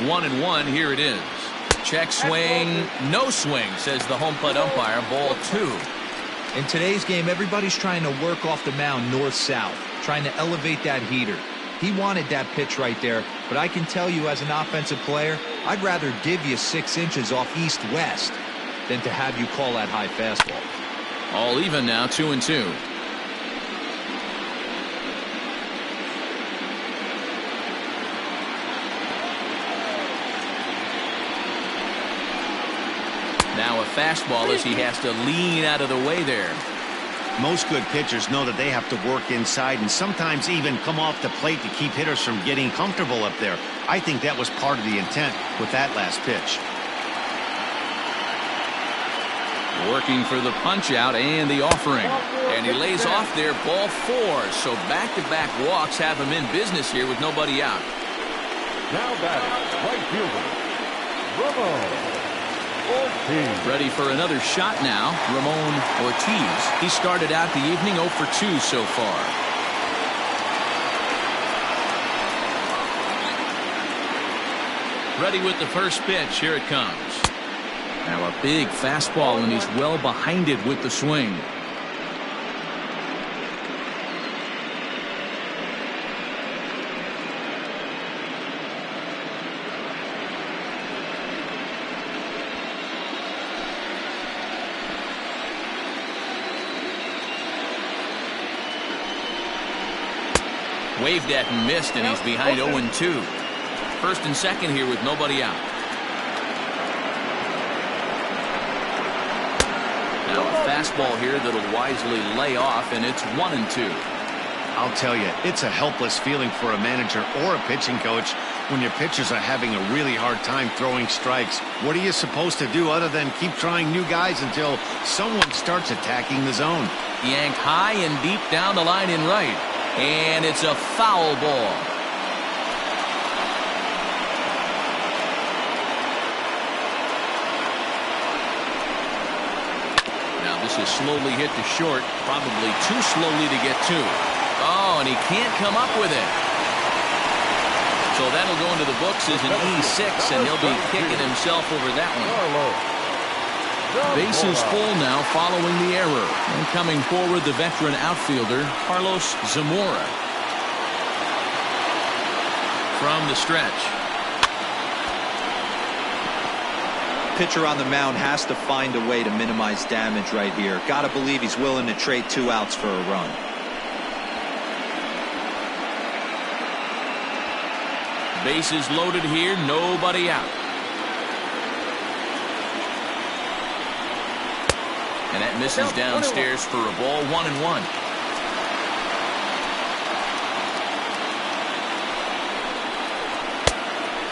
One and one, here it is. Check swing, no swing, says the home plate umpire. Ball two. In today's game, everybody's trying to work off the mound north-south, trying to elevate that heater. He wanted that pitch right there, but I can tell you as an offensive player, I'd rather give you 6 inches off east-west than to have you call that high fastball. All even now, 2-2. Now a fastball as he has to lean out of the way there. Most good pitchers know that they have to work inside and sometimes even come off the plate to keep hitters from getting comfortable up there. I think that was part of the intent with that last pitch. Working for the punch out and the offering. And he lays off there, ball four. So back-to-back walks have him in business here with nobody out. Now batting, right fielder, Ramon Ortiz. Ready for another shot now, Ramon Ortiz. He started out the evening 0 for 2 so far. Ready with the first pitch. Here it comes. Now a big fastball, and he's well behind it with the swing. Waved at and missed, and he's behind 0-2. First and second here with nobody out. Now a fastball here that'll wisely lay off, and it's 1-2. I'll tell you, it's a helpless feeling for a manager or a pitching coach when your pitchers are having a really hard time throwing strikes. What are you supposed to do other than keep trying new guys until someone starts attacking the zone? Yanked high and deep down the line in right. And it's a foul ball. Now this is slowly hit to short, probably too slowly to get to. Oh, and he can't come up with it. So that'll go into the books as an E6, and he'll be kicking himself over that one. Bases full now following the error. And coming forward, the veteran outfielder, Carlos Zamora. From the stretch. Pitcher on the mound has to find a way to minimize damage right here. Got to believe he's willing to trade 2 outs for a run. Bases loaded here, nobody out. And that misses downstairs for a ball, 1-1.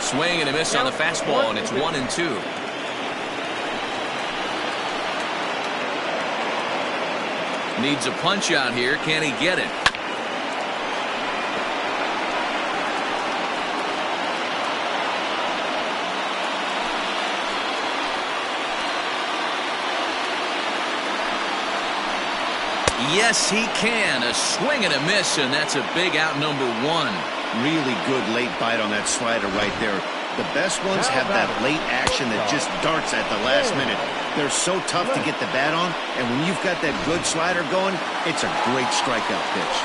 Swing and a miss on the fastball, and it's 1-2. Needs a punch out here. Can he get it? Yes, he can. A swing and a miss, and that's a big out, number 1. Really good late bite on that slider right there. The best ones have that late action that just darts at the last minute. They're so tough to get the bat on, and when you've got that good slider going, it's a great strikeout pitch.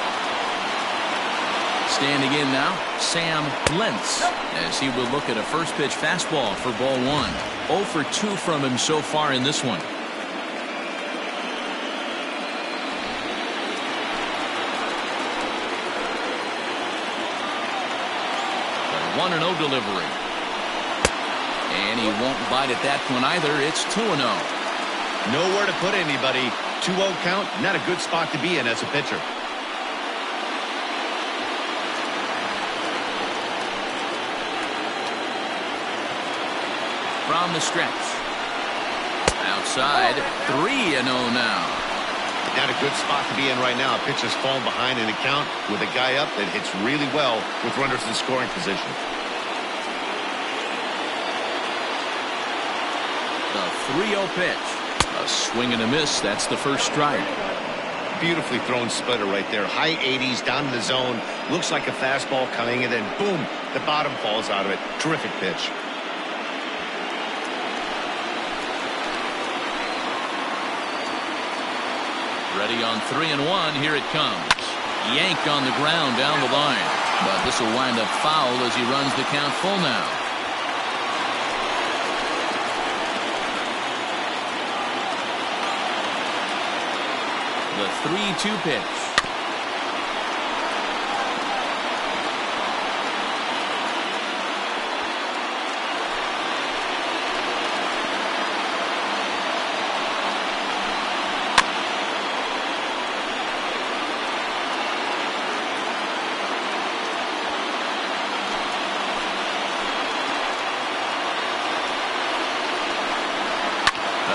Standing in now, Sam Lentz, as he will look at a first pitch fastball for ball one. 0 for 2 from him so far in this one. The 1-0 delivery. And he won't bite at that one either. It's 2-0. Nowhere to put anybody. 2-0 count, not a good spot to be in as a pitcher. From the stretch. Outside, 3-0 now. Not a good spot to be in right now. Pitcher's falling behind in the count with a guy up that hits really well with runners in scoring position. The 3-0 pitch. A swing and a miss. That's the first strike. Beautifully thrown splitter right there. High 80s down in the zone. Looks like a fastball coming, and then boom, the bottom falls out of it. Terrific pitch. Ready on 3-1. Here it comes. Yank on the ground down the line. But this will wind up foul as he runs the count full now. The 3-2 pitch.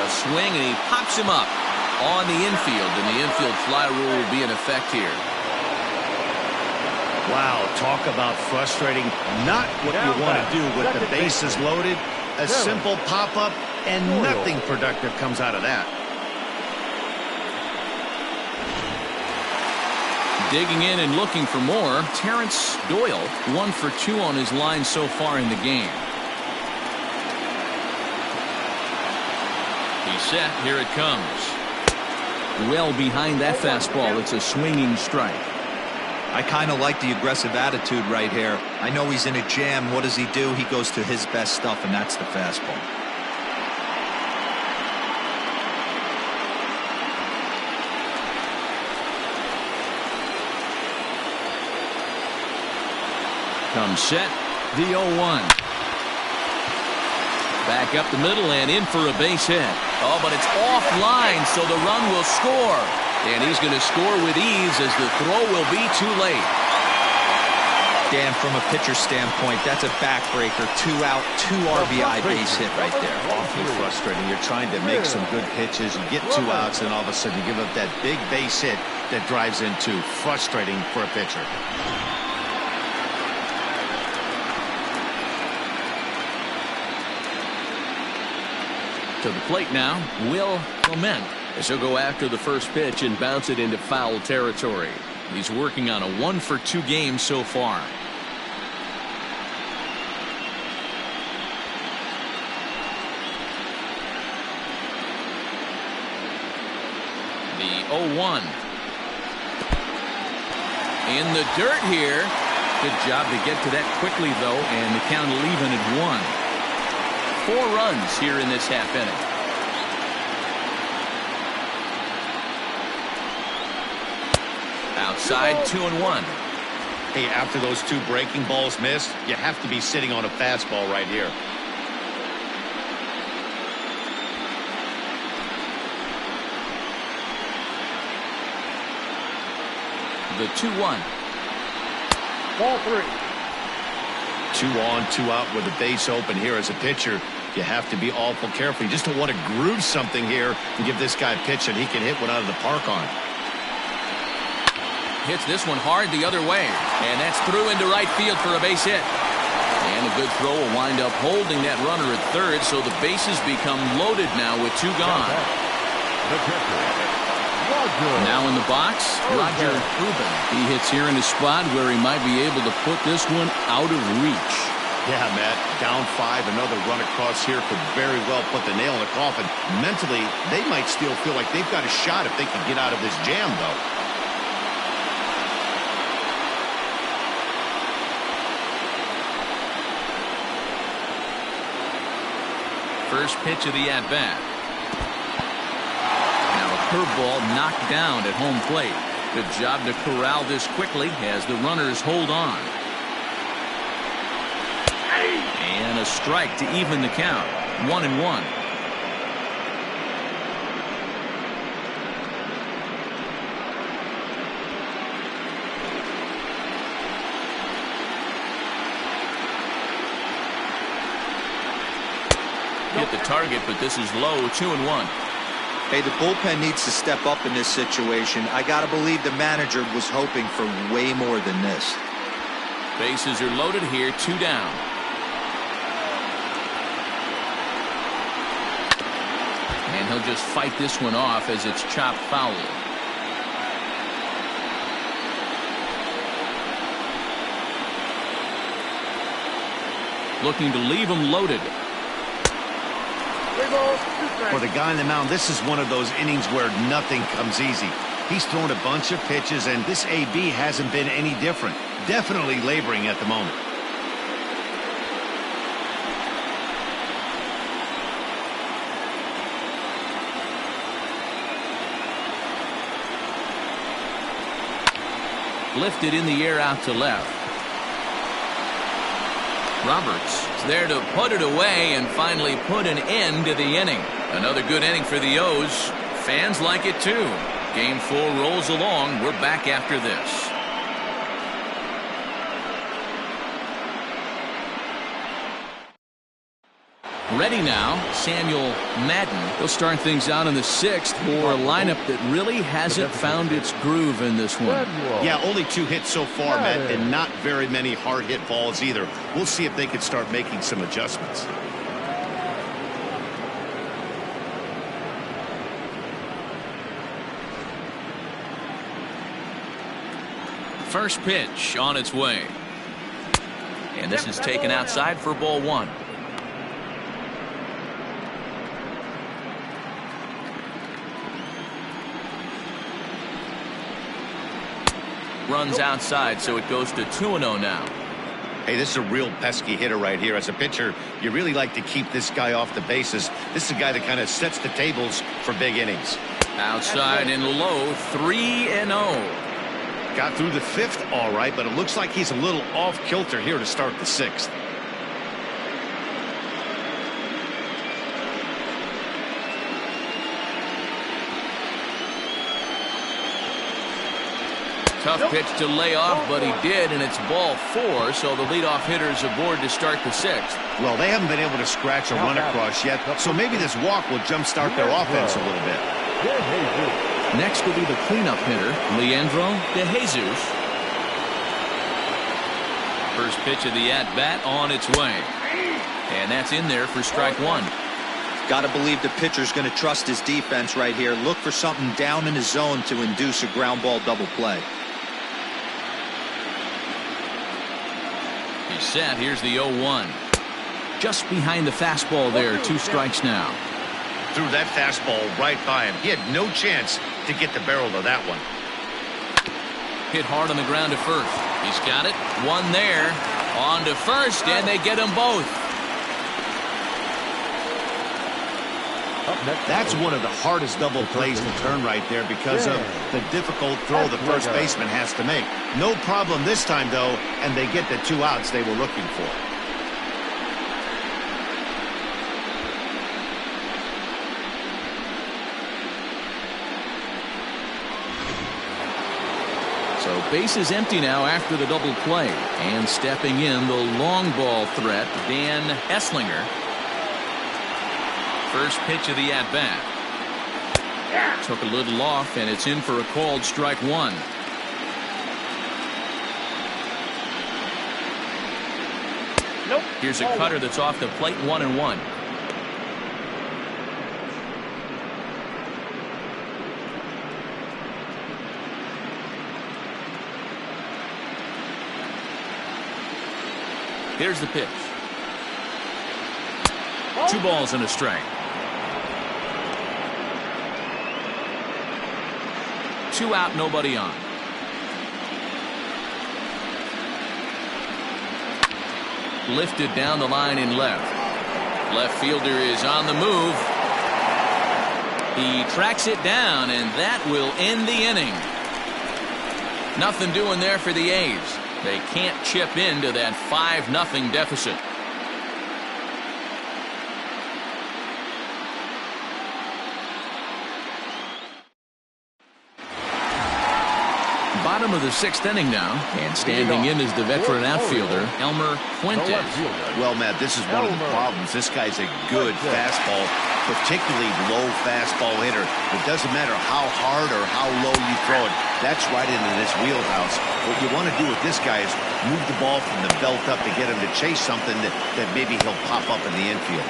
Swing, and he pops him up on the infield, and the infield fly rule will be in effect here. Wow, talk about frustrating. Not what you want to do with the bases loaded. A simple pop-up, and nothing productive comes out of that. Digging in and looking for more, Terrence Doyle, 1 for 2 on his line so far in the game. Set. Here it comes. Well behind that fastball. It's a swinging strike. I kind of like the aggressive attitude right here. I know he's in a jam. What does he do? He goes to his best stuff, and that's the fastball. Comes set. The 0-1. Back up the middle and in for a base hit. Oh, but it's offline, so the run will score. And he's going to score with ease as the throw will be too late. Dan, from a pitcher standpoint, that's a backbreaker. 2 out, 2 RBI base hit right there. Awfully frustrating. You're trying to make some good pitches. You get 2 outs, and all of a sudden you give up that big base hit that drives in 2. Frustrating for a pitcher. To the plate now, Will Clement, as he'll go after the first pitch and bounce it into foul territory. He's working on a 1 for 2 game so far. The 0-1. In the dirt here. Good job to get to that quickly, though, and the count will even at 1. 4 runs here in this half inning. Outside, 2-1. Hey, after those 2 breaking balls missed, you have to be sitting on a fastball right here. The 2-1. Ball 3. 2 on, 2 out with the base open here as a pitcher. You have to be awful careful. You just don't want to groove something here and give this guy a pitch that he can hit one out of the park on. Hits this one hard the other way, and that's through into right field for a base hit. And a good throw will wind up holding that runner at third, so the bases become loaded now with 2 gone. Now in the box, Roger Rubin. He hits here in a spot where he might be able to put this one out of reach. Yeah, Matt, down 5, another run across here could very well put the nail in the coffin. Mentally, they might still feel like they've got a shot if they can get out of this jam, though. First pitch of the at-bat. Now a curveball knocked down at home plate. Good job to corral this quickly as the runners hold on. And a strike to even the count. 1-1. Hit the target, but this is low. 2-1. Hey, the bullpen needs to step up in this situation. I got to believe the manager was hoping for way more than this. Bases are loaded here. 2 down. And he'll just fight this one off as it's chopped foul. Looking to leave him loaded. For the guy on the mound, this is one of those innings where nothing comes easy. He's thrown a bunch of pitches, and this AB hasn't been any different. Definitely laboring at the moment. Lifted in the air out to left. Roberts is there to put it away and finally put an end to the inning. Another good inning for the O's. Fans like it too. Game 4 rolls along. We're back after this. Ready now, Samuel Madden. He'll start things out in the 6th for a lineup that really hasn't found its groove in this one. Yeah, only 2 hits so far, Matt, and not very many hard hit balls either. We'll see if they can start making some adjustments. First pitch on its way. And this is taken outside for ball 1. Runs outside, so it goes to 2-0 now. Hey, this is a real pesky hitter right here. As a pitcher, you really like to keep this guy off the bases. This is a guy that kind of sets the tables for big innings. Outside and low, 3-0. Got through the 5th all right, but it looks like he's a little off kilter here to start the 6th. Tough pitch to lay off, but he did, and it's ball 4, so the leadoff hitter's aboard to start the 6th. Well, they haven't been able to scratch a run across yet, so maybe this walk will jumpstart their offense a little bit. Next will be the cleanup hitter, Leandro De Jesus. First pitch of the at-bat on its way. And that's in there for strike 1. Got to believe the pitcher's going to trust his defense right here. Look for something down in his zone to induce a ground ball double play. He's set. Here's the 0-1. Just behind the fastball there. 2 strikes now. Threw that fastball right by him. He had no chance to get the barrel of that one. Hit hard on the ground to first. He's got it. 1 there. On to first, and they get them both. That's one of the hardest double plays to turn right there because of the difficult throw the first baseman has to make. No problem this time, though, and they get the 2 outs they were looking for. So base is empty now after the double play. And stepping in, the long ball threat, Dan Esslinger. First pitch of the at-bat. Took a little off, and it's in for a called strike 1. Nope. Here's a cutter that's off the plate. 1-1. Here's the pitch. 2 balls and a strike. 2 out, nobody on. Lifted down the line in left. Left fielder is on the move. He tracks it down, and that will end the inning. Nothing doing there for the A's. They can't chip into that 5-0 deficit. Bottom of the 6th inning now, and standing in is the veteran outfielder, Elmer Fuentes. Well, Matt, this is one of the problems. This guy's a good fastball, particularly low fastball hitter. It doesn't matter how hard or how low you throw it. That's right into this wheelhouse. What you want to do with this guy is move the ball from the belt up to get him to chase something that maybe he'll pop up in the infield.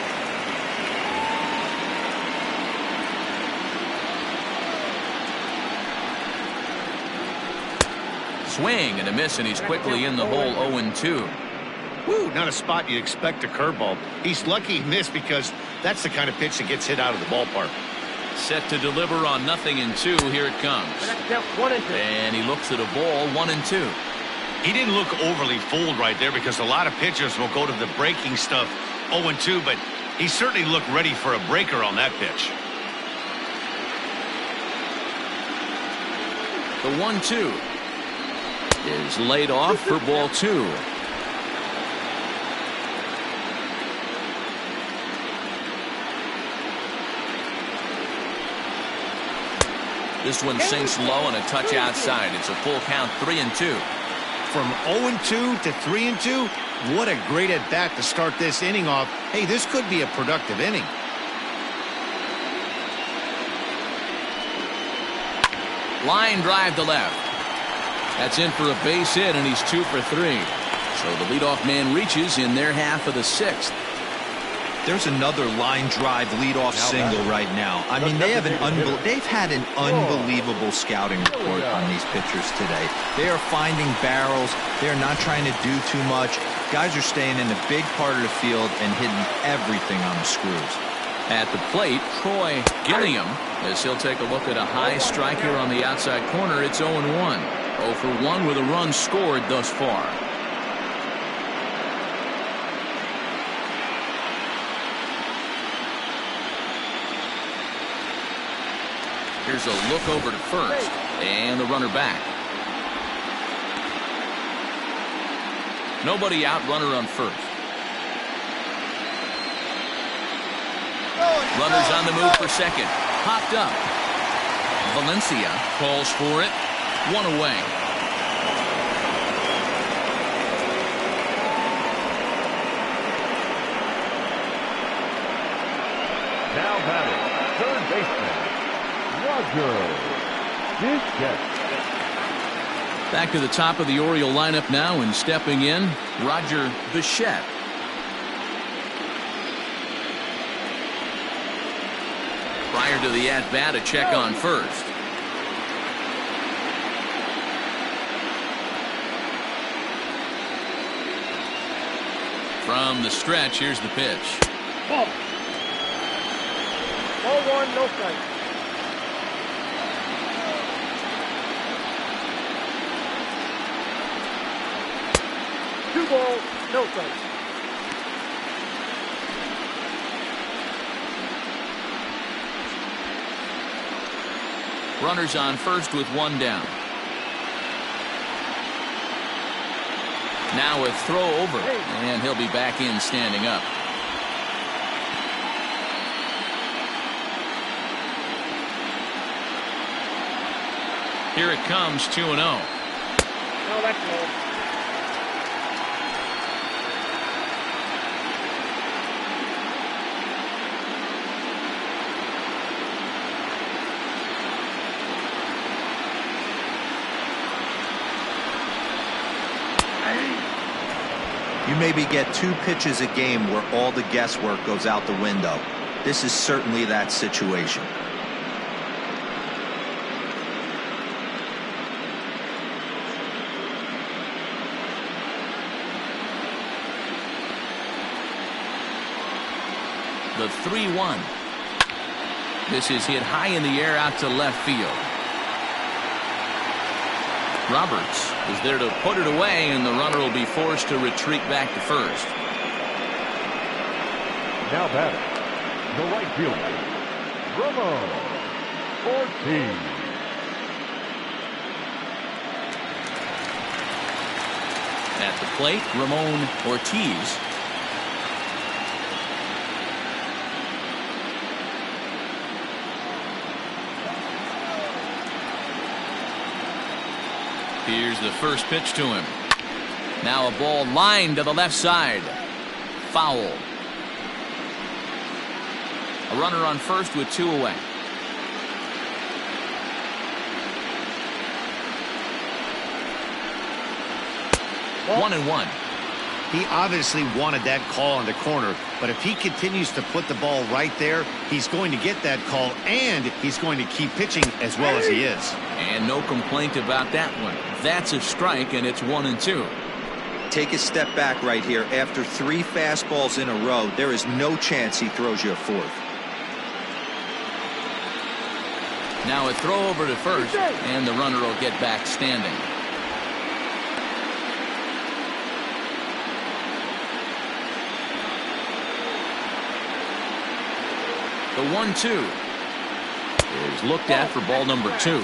Swing and a miss, and he's quickly in the hole. 0-2. Woo, not a spot you'd expect a curveball. He's lucky he missed because that's the kind of pitch that gets hit out of the ballpark. Set to deliver on 0-2. Here it comes. And he looks at a ball. 1-2. He didn't look overly fooled right there because a lot of pitchers will go to the breaking stuff 0-2, but he certainly looked ready for a breaker on that pitch. The 1-2 is laid off for ball 2. This one sinks low and a touch outside. It's a full count. 3-2. From 0-2 to 3-2, what a great at bat to start this inning off. Hey, this could be a productive inning. Line drive to left. That's in for a base hit, and he's 2 for 3. So the leadoff man reaches in their half of the 6th. There's another line drive leadoff single right now. I mean, they've had an unbelievable scouting report on these pitchers today. They are finding barrels. They're not trying to do too much. Guys are staying in the big part of the field and hitting everything on the screws. At the plate, Troy Gilliam, as he'll take a look at a high strike here on the outside corner. It's 0-1. 0 for 1 with a run scored thus far. Here's a look over to first, and the runner back. Nobody out, runner on first. Runners on the move for second. Popped up. Valencia calls for it. 1 away. Now batting, third baseman, Roger Bichette. Back to the top of the Oriole lineup now, and stepping in, Roger Bichette. Prior to the at-bat, a check on first. From the stretch, here's the pitch. Ball. Ball 1, no strike. Two balls, no strikes. Runners on first with 1 down. Now a throw over, and he'll be back in standing up. Here it comes, 2-0. No, that's low. You maybe get 2 pitches a game where all the guesswork goes out the window. This is certainly that situation. of 3-1. This is hit high in the air out to left field. Roberts is there to put it away, and the runner will be forced to retreat back to first. Now batting, the right fielder, Ramon Ortiz. At the plate, Ramon Ortiz. Here's the first pitch to him. Now a ball lined to the left side. Foul. A runner on first with 2 away. One and one. He obviously wanted that call in the corner, but if he continues to put the ball right there, he's going to get that call, and he's going to keep pitching as well as he is. And no complaint about that one. That's a strike, and it's 1-2. Take a step back right here. After 3 fastballs in a row, there is no chance he throws you a 4th. Now a throw over to first, and the runner will get back standing. The 1-2 is looked at for ball number 2.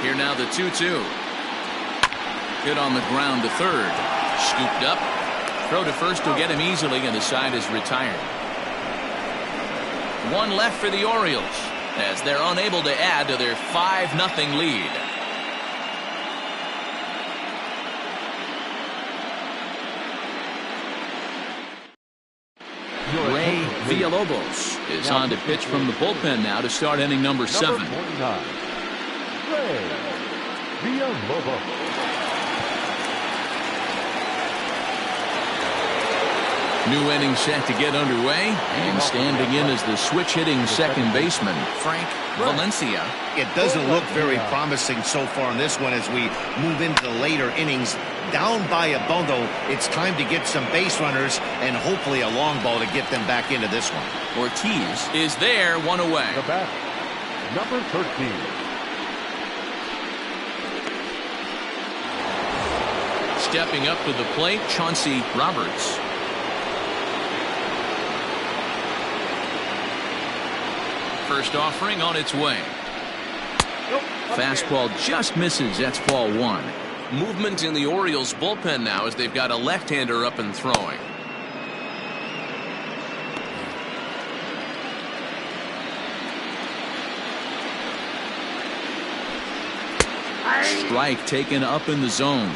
Here now the 2-2. Hit on the ground to third. Scooped up. Throw to first will get him easily, and the side is retired. 1 left for the Orioles, as they're unable to add to their 5-0 lead. Ray Villalobos is on to pitch from the bullpen now to start inning number 7. Number 29, Ray Villalobos. New inning set to get underway, and standing in is the switch-hitting second baseman, Frank Valencia. It doesn't look very promising so far in this one as we move into the later innings. Down by a bundle, it's time to get some base runners and hopefully a long ball to get them back into this one. Ortiz is there, 1 away. The batter, number 13. Stepping up to the plate, Chauncey Roberts. First offering on its way. Fastball just misses. That's ball 1. Movement in the Orioles bullpen now as they've got a left-hander up and throwing. Strike taken up in the zone.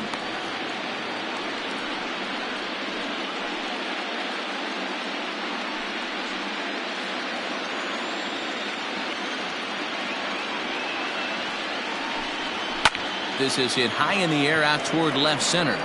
This is hit high in the air out toward left center.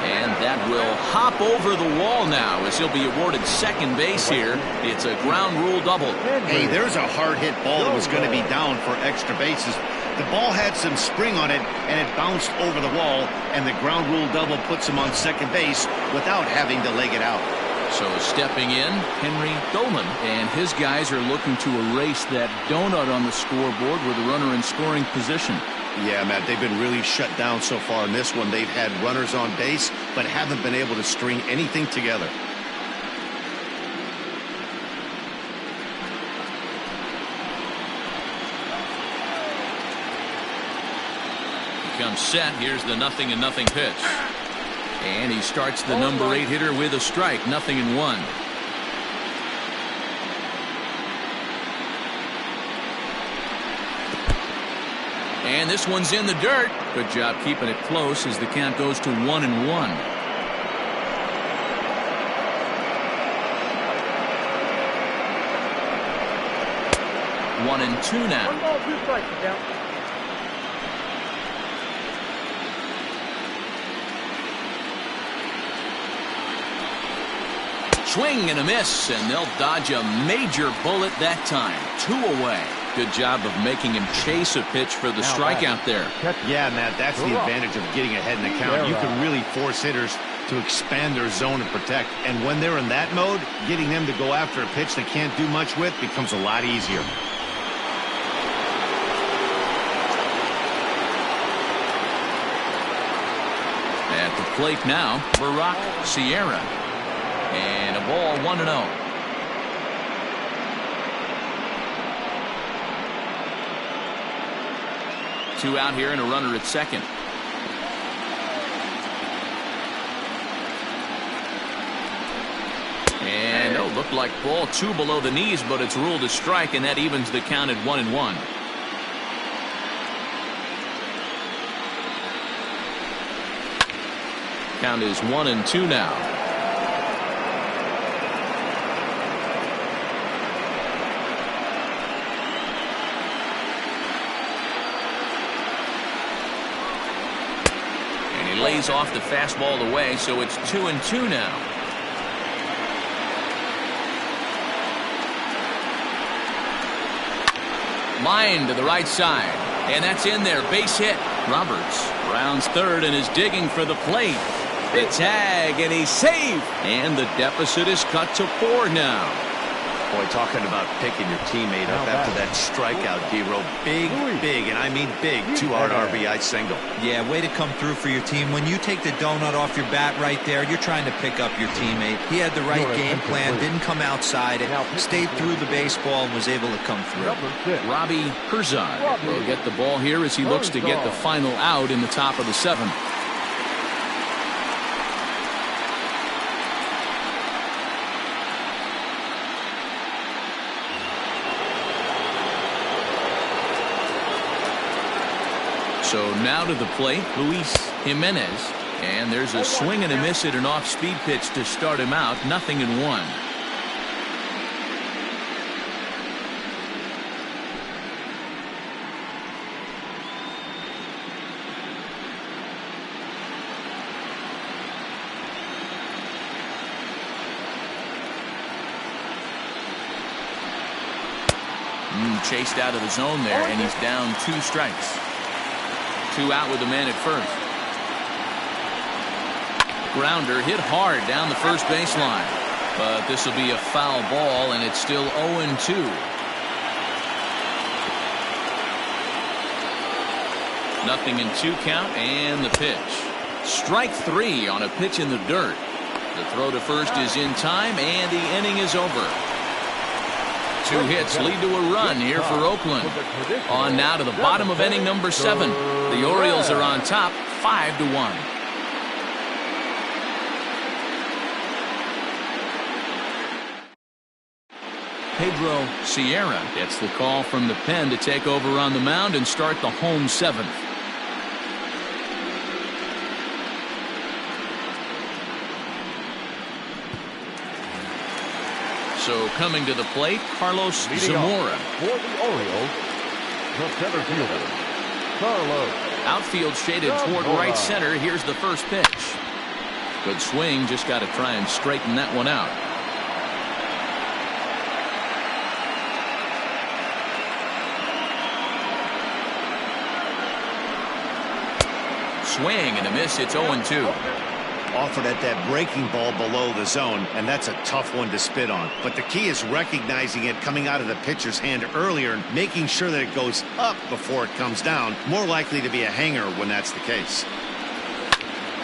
And that will hop over the wall now as he'll be awarded second base here. It's a ground rule double. Hey, there's a hard hit ball that was going to be down for extra bases. The ball had some spring on it, and it bounced over the wall, and the ground rule double puts him on second base without having to leg it out. So stepping in, Henry Dolan, and his guys are looking to erase that donut on the scoreboard with a runner in scoring position. Yeah, Matt, they've been really shut down so far in this one. They've had runners on base, but haven't been able to string anything together. He comes set. Here's the 0-0 pitch. And he starts the number 8 hitter with a strike, 0-1. And this one's in the dirt. Good job keeping it close as the count goes to 1-1. 1-2 now. 1 ball, 2 strikes, down. swing and a miss, and they'll dodge a major bullet that time. 2 away. Good job of making him chase a pitch for the strikeout there. Yeah, Matt, that's the advantage of getting ahead in the count. You can really force hitters to expand their zone and protect. And when they're in that mode, getting them to go after a pitch they can't do much with becomes a lot easier. At the plate now, Barack Sierra. And a ball 1-0. Two out here and a runner at second. And looked like ball 2 below the knees, but it's ruled a strike, and that evens the count at 1-1. Count is 1-2 now. Lays off the fastball away, so it's 2-2 now. Line to the right side, and that's in there. Base hit. Roberts rounds third and is digging for the plate. The tag, and he's safe. And the deficit is cut to 4 now. Boy, talking about picking your teammate up after that strikeout, D-Row. Big, and I mean big, 2-hard RBI single. Yeah, way to come through for your team. When you take the donut off your bat right there, you're trying to pick up your teammate. He had the right game plan, didn't come outside it, stayed through the baseball, and was able to come through. Robbie Herzog will get the ball here as he looks to get the final out in the top of the 7th. So now to the plate, Luis Jimenez. And there's a swing and a miss at an off-speed pitch to start him out. 0-1. Chased out of the zone there, and he's down 2 strikes. 2 out with the man at first. Grounder hit hard down the first baseline, but this will be a foul ball, and it's still 0-2. Nothing in 2 count, and the pitch. Strike 3 on a pitch in the dirt. The throw to first is in time, and the inning is over. 2 hits lead to a run here for Oakland. On now to the bottom of inning number 7. The Orioles are on top, 5-1. Pedro Sierra gets the call from the pen to take over on the mound and start the home 7th. So coming to the plate, Carlos Zamora. For the Orioles, the center fielder, Carlos. Outfield shaded toward right center. Here's the first pitch. Good swing, just got to try and straighten that one out. Swing and a miss. It's 0-2. Offered at that breaking ball below the zone, and that's a tough one to spit on. But the key is recognizing it coming out of the pitcher's hand earlier and making sure that it goes up before it comes down. More likely to be a hanger when that's the case.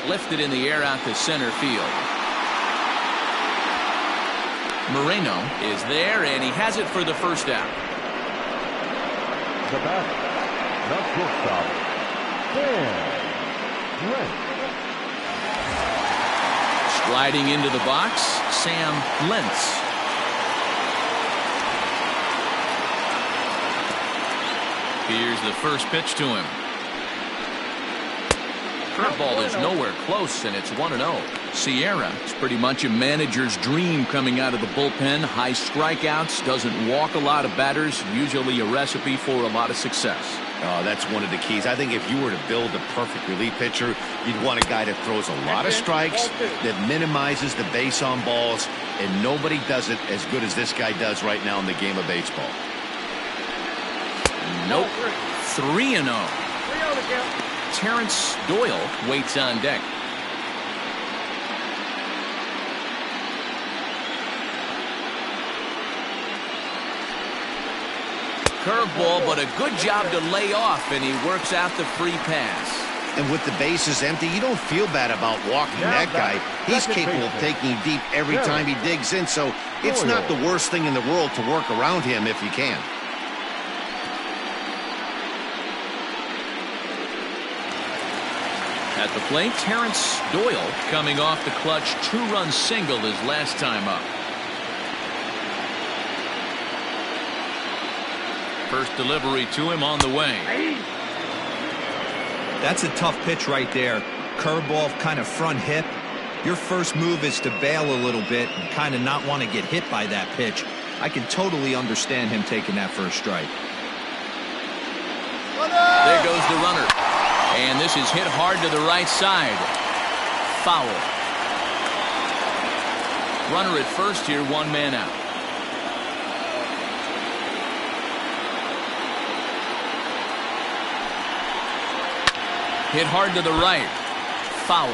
Lifted in the air out to center field. Moreno is there, and he has it for the first out. The batter, the shortstop, Dan Lentz. Sliding into the box, Sam Lentz. Here's the first pitch to him. Curveball is nowhere close, and it's 1-0. Sierra is pretty much a manager's dream coming out of the bullpen. High strikeouts, doesn't walk a lot of batters, usually a recipe for a lot of success. Oh, that's one of the keys. I think if you were to build a perfect relief pitcher, you'd want a guy that throws a lot of strikes, that minimizes the base on balls, and nobody does it as good as this guy does right now in the game of baseball. Nope. 3-0. Terrence Doyle waits on deck. Curveball, but a good job to lay off, and he works out the free pass. And with the bases empty, you don't feel bad about walking that guy. He's capable of taking you deep every time he digs in, so it's not the worst thing in the world to work around him if you can. At the plate, Terrence Doyle coming off the clutch two-run single his last time up. First delivery to him on the way. That's a tough pitch right there. Curveball, kind of front hip. Your first move is to bail a little bit and kind of not want to get hit by that pitch. I can totally understand him taking that first strike. There goes the runner. And this is hit hard to the right side. Foul. Runner at first here, one man out. Hit hard to the right. Foul.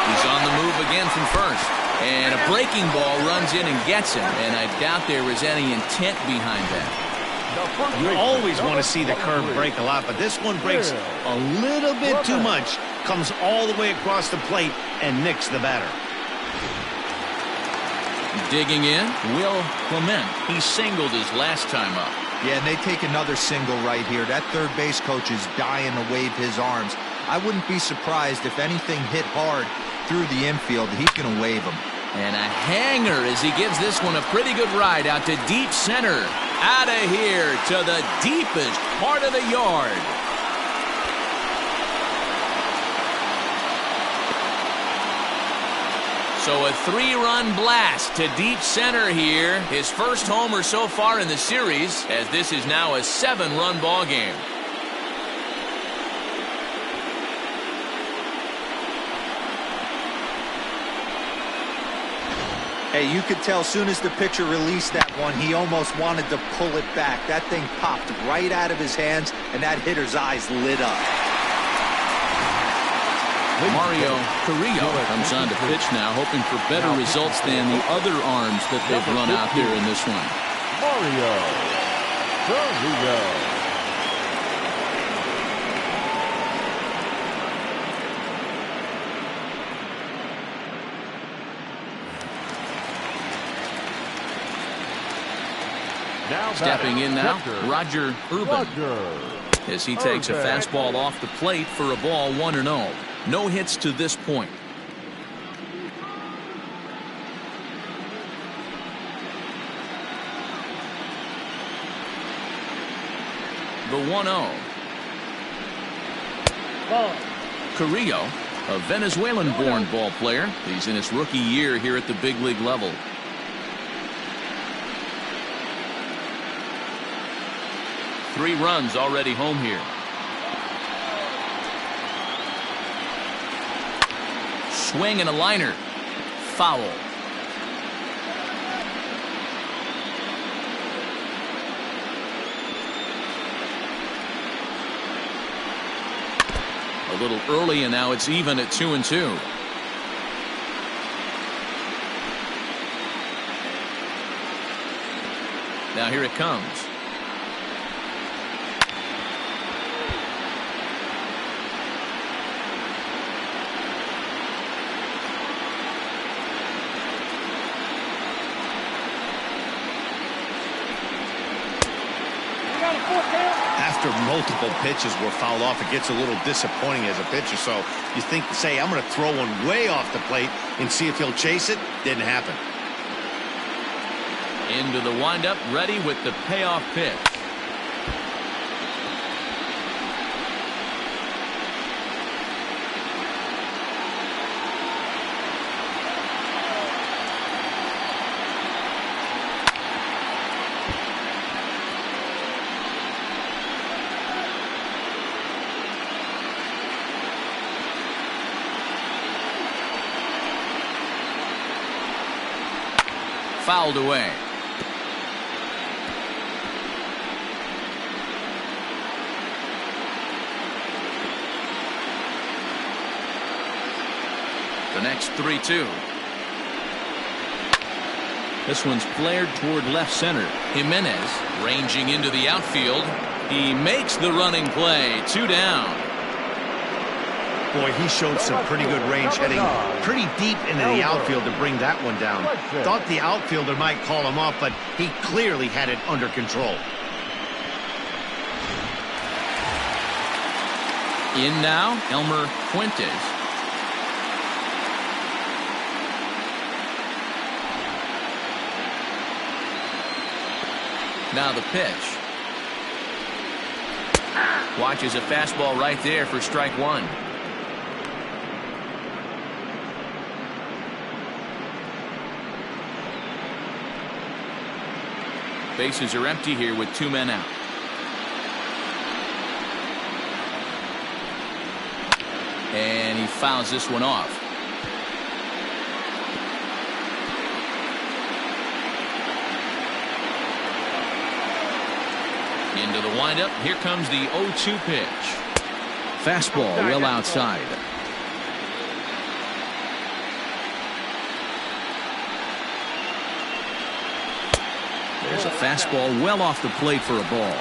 He's on the move again from first. And a breaking ball runs in and gets him. And I doubt there was any intent behind that. You always want to see the curve break a lot, but this one breaks a little bit too much. Comes all the way across the plate and nicks the batter. Digging in, Will Clement. He singled his last time up. Yeah, and they take another single right here. That third base coach is dying to wave his arms. I wouldn't be surprised if anything hit hard through the infield. He's going to wave them. And a hanger as he gives this one a pretty good ride out to deep center. Out of here to the deepest part of the yard. So a three-run blast to deep center here. His first homer so far in the series, as this is now a 7-run ball game. Hey, you could tell as soon as the pitcher released that one, he almost wanted to pull it back. That thing popped right out of his hands, and that hitter's eyes lit up. Mario Carrillo comes on to pitch now, hoping for better results than the other arms that they've run out there in this one. Mario Carrillo. Stepping in now, Roger Urban, as he takes a fastball off the plate for a ball, 1-0. No hits to this point. The 1-0. Carrillo, a Venezuelan-born ball player. He's in his rookie year here at the big league level. Three runs already home here. Swing and a liner. Foul. A little early, and now it's even at 2-2. Now here it comes. after multiple pitches were fouled off, it gets a little disappointing as a pitcher. So you think, say, I'm going to throw one way off the plate and see if he'll chase it. Didn't happen. Into the windup, ready with the payoff pitch. Fouled away. The next 3-2. This one's flared toward left center. Jimenez ranging into the outfield. He makes the running play. 2 down. Boy, he showed some pretty good range, heading pretty deep into the outfield to bring that one down. Thought the outfielder might call him off, but he clearly had it under control. In now, Elmer Fuentes. Now the pitch. Watches a fastball right there for strike 1. Bases are empty here with 2 men out. And he fouls this one off. Into the windup. Here comes the 0-2 pitch. Fastball well outside. There's a fastball well off the plate for a ball.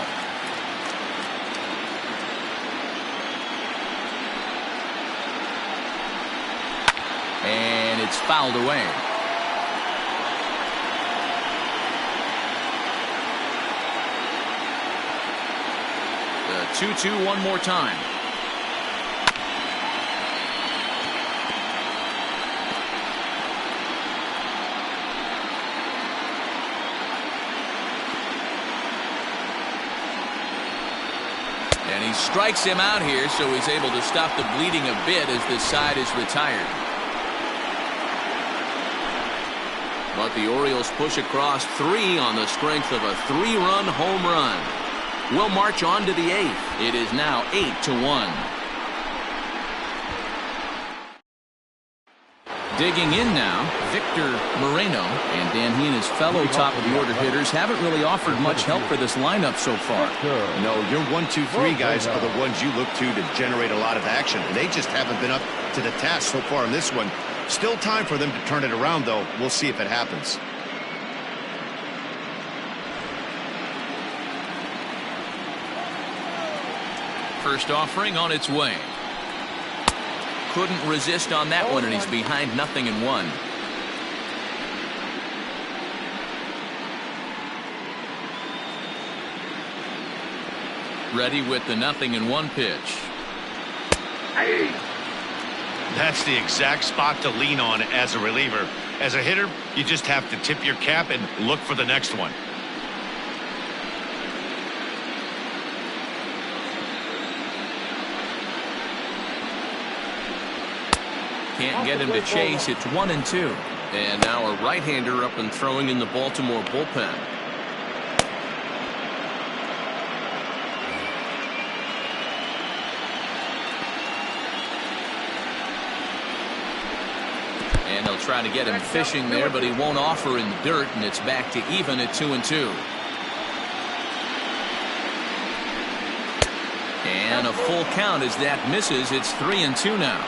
And it's fouled away. The 2-2 one more time. And he strikes him out here, so he's able to stop the bleeding a bit as this side is retired. But the Orioles push across 3 on the strength of a 3-run home run. We'll march on to the 8th. It is now 8-1. Digging in now, Victor Moreno, and Dan, he and his fellow top-of-the-order hitters haven't really offered much help for this lineup so far. No, your 1, 2, 3 guys are the ones you look to generate a lot of action, and they just haven't been up to the task so far in this one. Still time for them to turn it around, though. We'll see if it happens. First offering on its way. Couldn't resist on that one, and he's behind 0-1. Ready with the 0-1 pitch. That's the exact spot to lean on as a reliever. As a hitter, you just have to tip your cap and look for the next one. Can't get him to chase. It's 1-2. And now a right-hander up and throwing in the Baltimore bullpen. And they'll try to get him fishing there, but he won't offer in the dirt, and it's back to even at 2-2. And a full count as that misses. It's 3-2 now.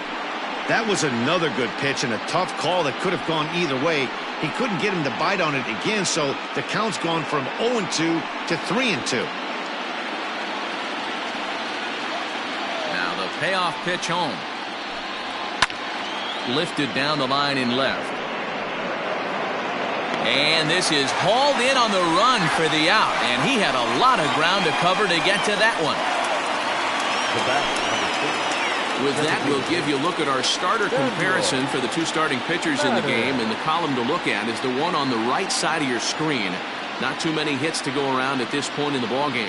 That was another good pitch and a tough call that could have gone either way. He couldn't get him to bite on it again, so the count's gone from 0-2 to 3-2. Now the payoff pitch home. Lifted down the line in left. And this is hauled in on the run for the out. And he had a lot of ground to cover to get to that one. With that, we'll give you a look at our starter comparison for the two starting pitchers in the game. And the column to look at is the one on the right side of your screen. Not too many hits to go around at this point in the ballgame.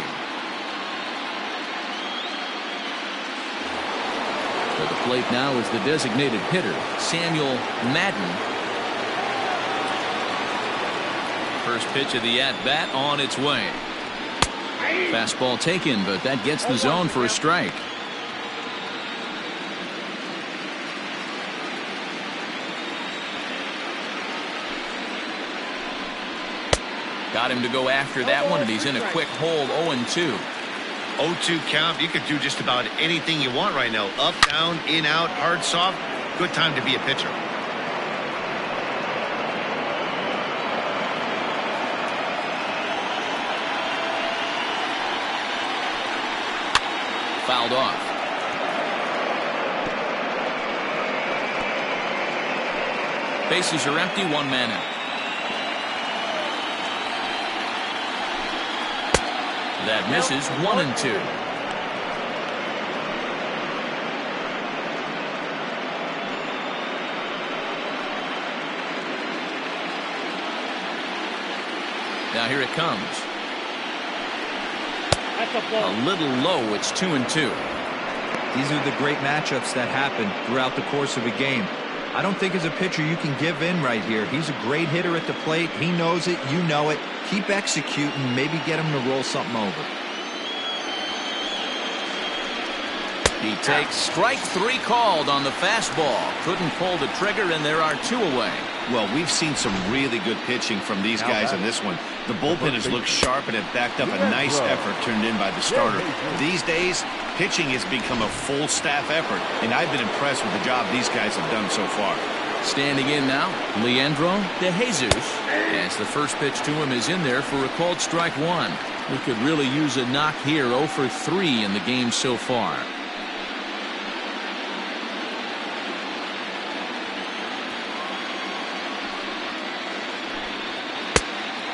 At the plate now is the designated hitter, Samuel Madden. First pitch of the at-bat on its way. Fastball taken, but that gets the zone for a strike. Got him to go after that one, and he's in a quick hold, 0-2. 0-2 count. You could do just about anything you want right now. Up, down, in, out, hard, soft. Good time to be a pitcher. Fouled off. Bases are empty, one man out. That misses, 1-2. Now here it comes. A little low, it's 2-2. These are the great matchups that happen throughout the course of a game. I don't think as a pitcher you can give in right here. He's a great hitter at the plate. He knows it. You know it. Keep executing. Maybe get him to roll something over. He takes strike three called on the fastball. Couldn't pull the trigger, and there are two away. Well, we've seen some really good pitching from these guys on this one. The bullpen has looked sharp and have backed up a nice effort turned in by the starter. These days, pitching has become a full staff effort, and I've been impressed with the job these guys have done so far. Standing in now, Leandro De Jesus, as the first pitch to him is in there for a called strike one. We could really use a knock here. 0 for 3 in the game so far.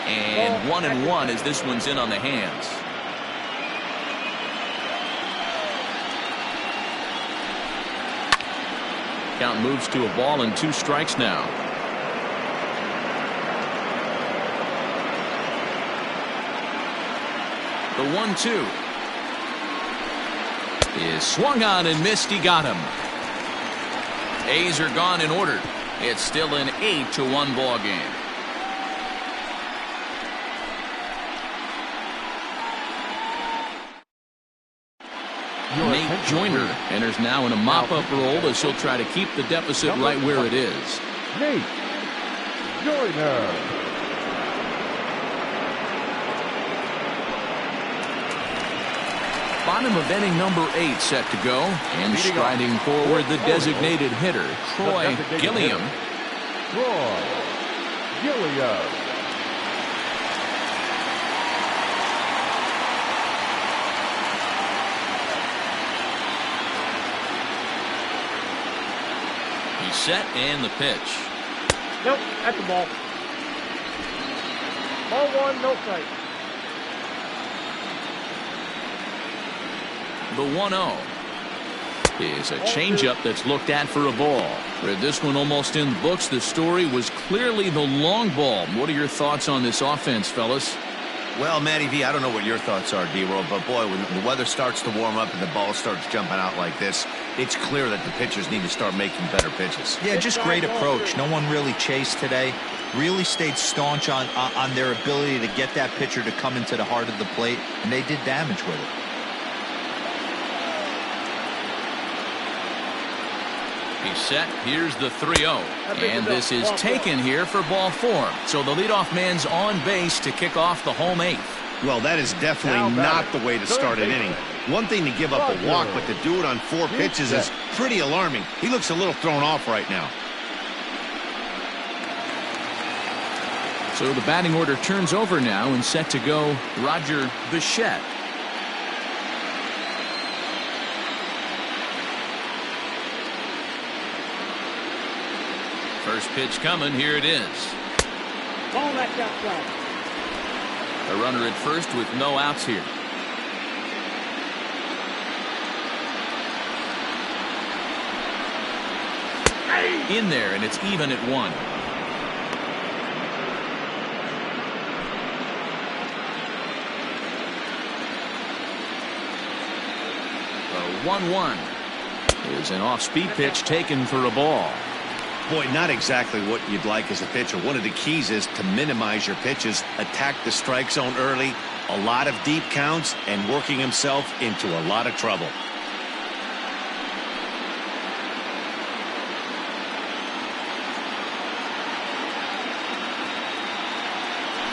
And 1-1 as this one's in on the hands. Count moves to a ball and 2 strikes now. The 1-2 is swung on and missed. He got him. A's are gone in order. It's still an 8-1 ball game. Nate Joyner enters now in a mop-up role as he'll try to keep the deficit right where it is. Nate Joyner. Bottom of inning number 8 set to go, and striding forward the designated hitter, Troy Gilliam. Troy Gilliam. He's set and the pitch. Nope, that's the ball. Ball 1, no strike. The 1-0 is a changeup that's looked at for a ball. With this one almost in the books, the story was clearly the long ball. What are your thoughts on this offense, fellas? Well, Matty V, I don't know what your thoughts are, D-Roll, but boy, when the weather starts to warm up and the ball starts jumping out like this, it's clear that the pitchers need to start making better pitches. Yeah, just great approach. No one really chased today. Really stayed staunch on their ability to get that pitcher to come into the heart of the plate, and they did damage with it. He's set. Here's the 3-0. And this is taken here for ball 4. So the leadoff man's on base to kick off the home 8th. Well, that is definitely not the way to start an inning. One thing to give up a walk, but to do it on 4 pitches is pretty alarming. He looks a little thrown off right now. So the batting order turns over now and set to go Roger Bichette. First pitch coming. Here it is. Ball match outside. A runner at first with no outs here. In there, and it's even at 1. The 1-1 is an off-speed pitch taken for a ball. Boy, not exactly what you'd like as a pitcher. One of the keys is to minimize your pitches, attack the strike zone early, a lot of deep counts, and working himself into a lot of trouble.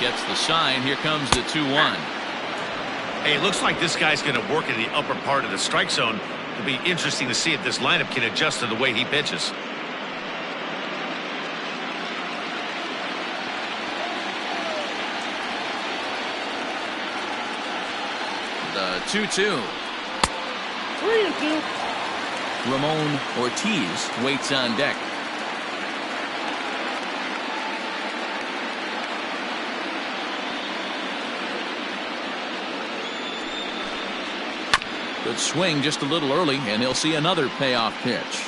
Gets the sign. Here comes the 2-1. Hey, it looks like this guy's going to work in the upper part of the strike zone. It'll be interesting to see if this lineup can adjust to the way he pitches. The 2-2. 3-2. Ramon Ortiz waits on deck. Good swing just a little early, and he'll see another payoff pitch.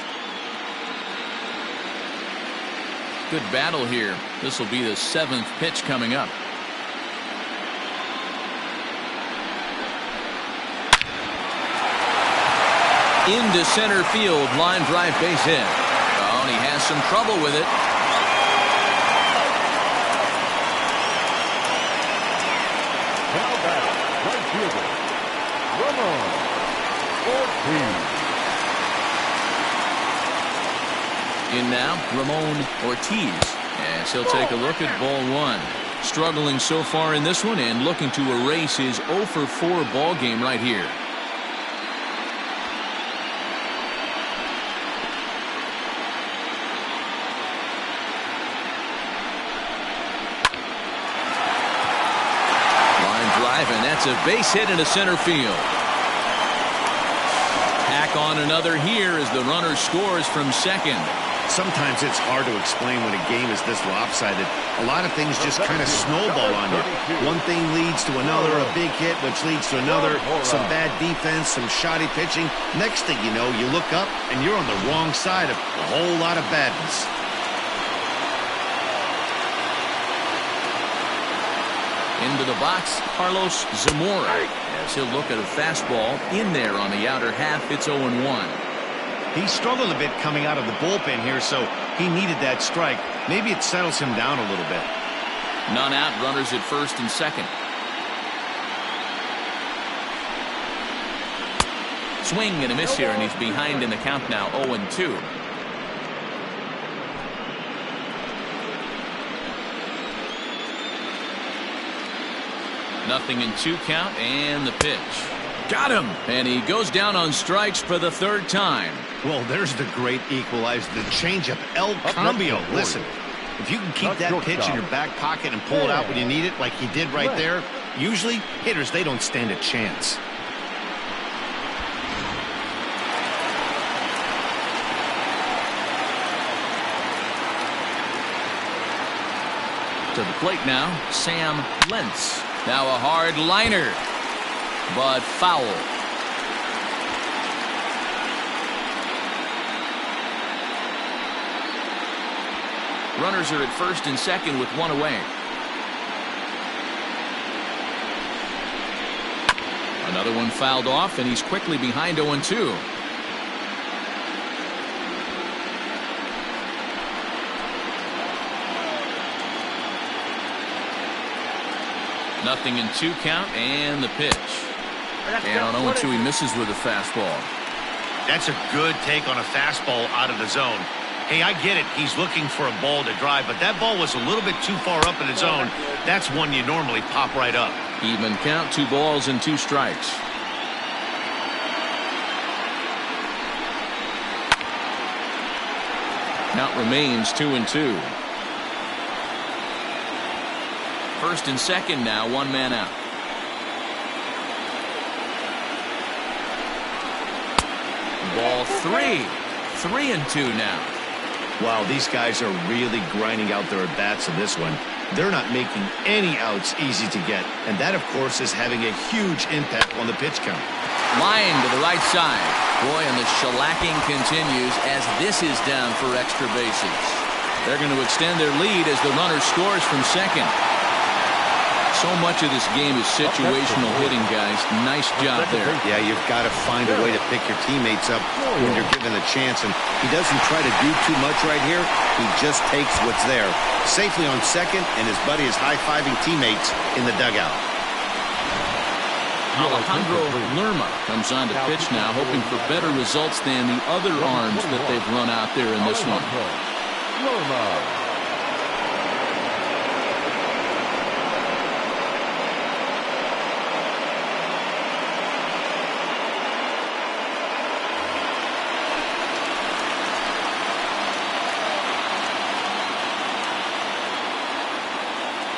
Good battle here. This will be the 7th pitch coming up. Into center field, line drive base hit. Oh, and he has some trouble with it. Now batting, right fielder, Ramon Ortiz. In now, Ramon Ortiz. As he'll take a look at ball 1. Struggling so far in this one and looking to erase his 0-for-4 ball game right here. And that's a base hit into center field. Tack on another here as the runner scores from second. Sometimes it's hard to explain when a game is this lopsided. A lot of things just kind of snowball on you. One thing leads to another, a big hit, which leads to another, some bad defense, some shoddy pitching. Next thing you know, you look up and you're on the wrong side of a whole lot of badness. Into the box, Carlos Zamora, as he'll look at a fastball in there on the outer half. It's 0-1. He struggled a bit coming out of the bullpen here, so he needed that strike. Maybe it settles him down a little bit. None out, runners at first and second. Swing and a miss here, and he's behind in the count now, 0-2. Nothing in 2 count, and the pitch. Got him! And he goes down on strikes for the 3rd time. Well, there's the great equalizer, the changeup, El Cambio. Listen, if you can keep that pitch in your back pocket and pull it out when you need it, like he did right there, usually hitters, they don't stand a chance. To the plate now, Sam Lentz. Now a hard liner, but foul. Runners are at first and second with 1 away. Another one fouled off, and he's quickly behind 0-2. Nothing in 2 count, and the pitch. And on 0-2, he misses with a fastball. That's a good take on a fastball out of the zone. Hey, I get it. He's looking for a ball to drive, but that ball was a little bit too far up in the zone. That's one you normally pop right up. Even count, 2 balls and 2 strikes. Count remains 2-2. First and second now, 1 man out. Ball 3. 3-2 now. Wow, these guys are really grinding out their at-bats in this one. They're not making any outs easy to get, and that, of course, is having a huge impact on the pitch count. Line to the right side. Boy, and the shellacking continues as this is down for extra bases. They're going to extend their lead as the runner scores from second. So much of this game is situational hitting, guys. Nice job there. Yeah, you've got to find a way to pick your teammates up when you're given the chance, and he doesn't try to do too much right here. He just takes what's there. Safely on second, and his buddy is high-fiving teammates in the dugout. Alejandro Lerma comes on to pitch now, hoping for better results than the other arms that they've run out there in this one.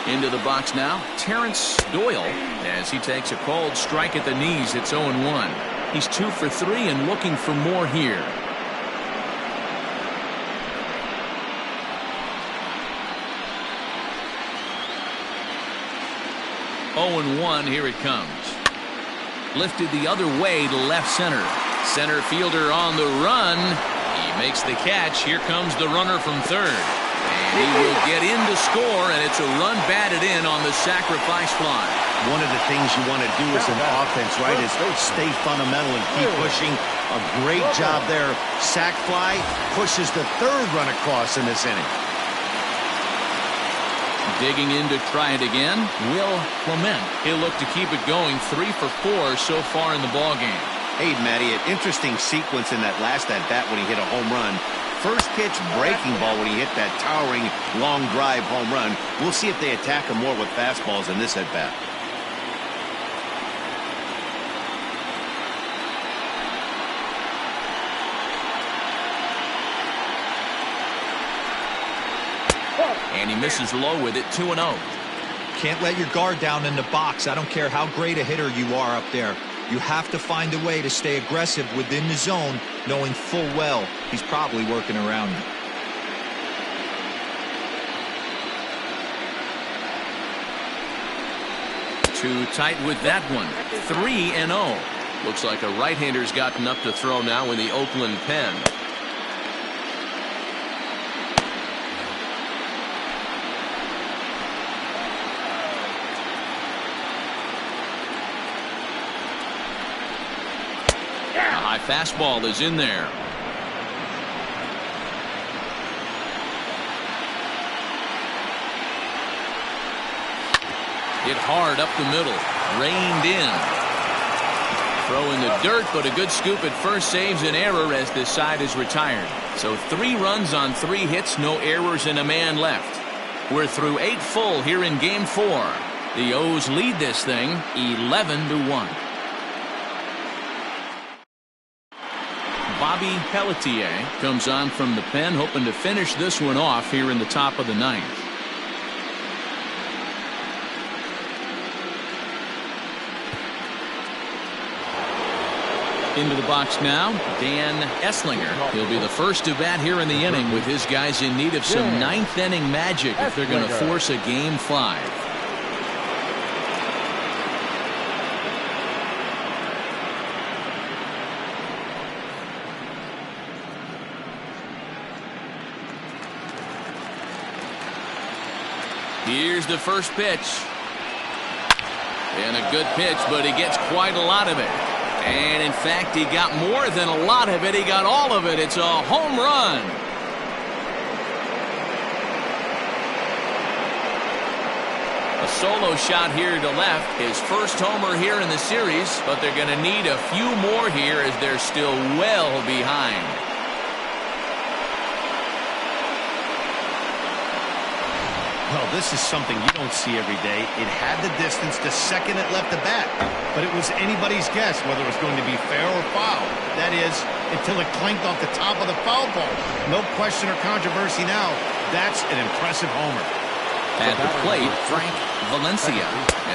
Into the box now, Terrence Doyle, as he takes a cold strike at the knees. It's 0-1. He's 2 for 3 and looking for more here. 0-1, here it comes. Lifted the other way to left center. Center fielder on the run. He makes the catch. Here comes the runner from third. And he will get in to score, and it's a run batted in on the sacrifice fly. One of the things you want to do as an offense, right, is stay fundamental and keep pushing. A great job there. Sac fly pushes the third run across in this inning. Digging in to try it again, Will Clement. He'll look to keep it going. 3 for 4 so far in the ballgame. Hey, Matty, an interesting sequence in that last at-bat when he hit a home run. First pitch breaking ball when he hit that towering long drive home run. We'll see if they attack him more with fastballs in this at-bat. And he misses low with it. 2-0. Can't let your guard down in the box. I don't care how great a hitter you are up there. You have to find a way to stay aggressive within the zone, knowing full well he's probably working around you. Too tight with that one. 3-0. Looks like a right-hander's gotten up to throw now in the Oakland pen. Fastball is in there. Hit hard up the middle. Reined in. Throw in the dirt, but a good scoop at first saves an error as this side is retired. So 3 runs on 3 hits, no errors, and a man left. We're through 8 full here in Game 4. The O's lead this thing 11-1. Bobby Pelletier comes on from the pen, hoping to finish this one off here in the top of the 9th. Into the box now, Dan Esslinger. He'll be the first to bat here in the inning with his guys in need of some 9th inning magic if they're going to force a Game 5. Here's the first pitch. And a good pitch, but he gets quite a lot of it. And in fact, he got more than a lot of it. He got all of it. It's a home run. A solo shot here to left. His first homer here in the series, but they're going to need a few more here as they're still well behind. Well, this is something you don't see every day. It had the distance to second at left the bat, but it was anybody's guess whether it was going to be fair or foul. That is, until it clanked off the top of the foul pole. No question or controversy now. That's an impressive homer. At the plate, Frank Valencia.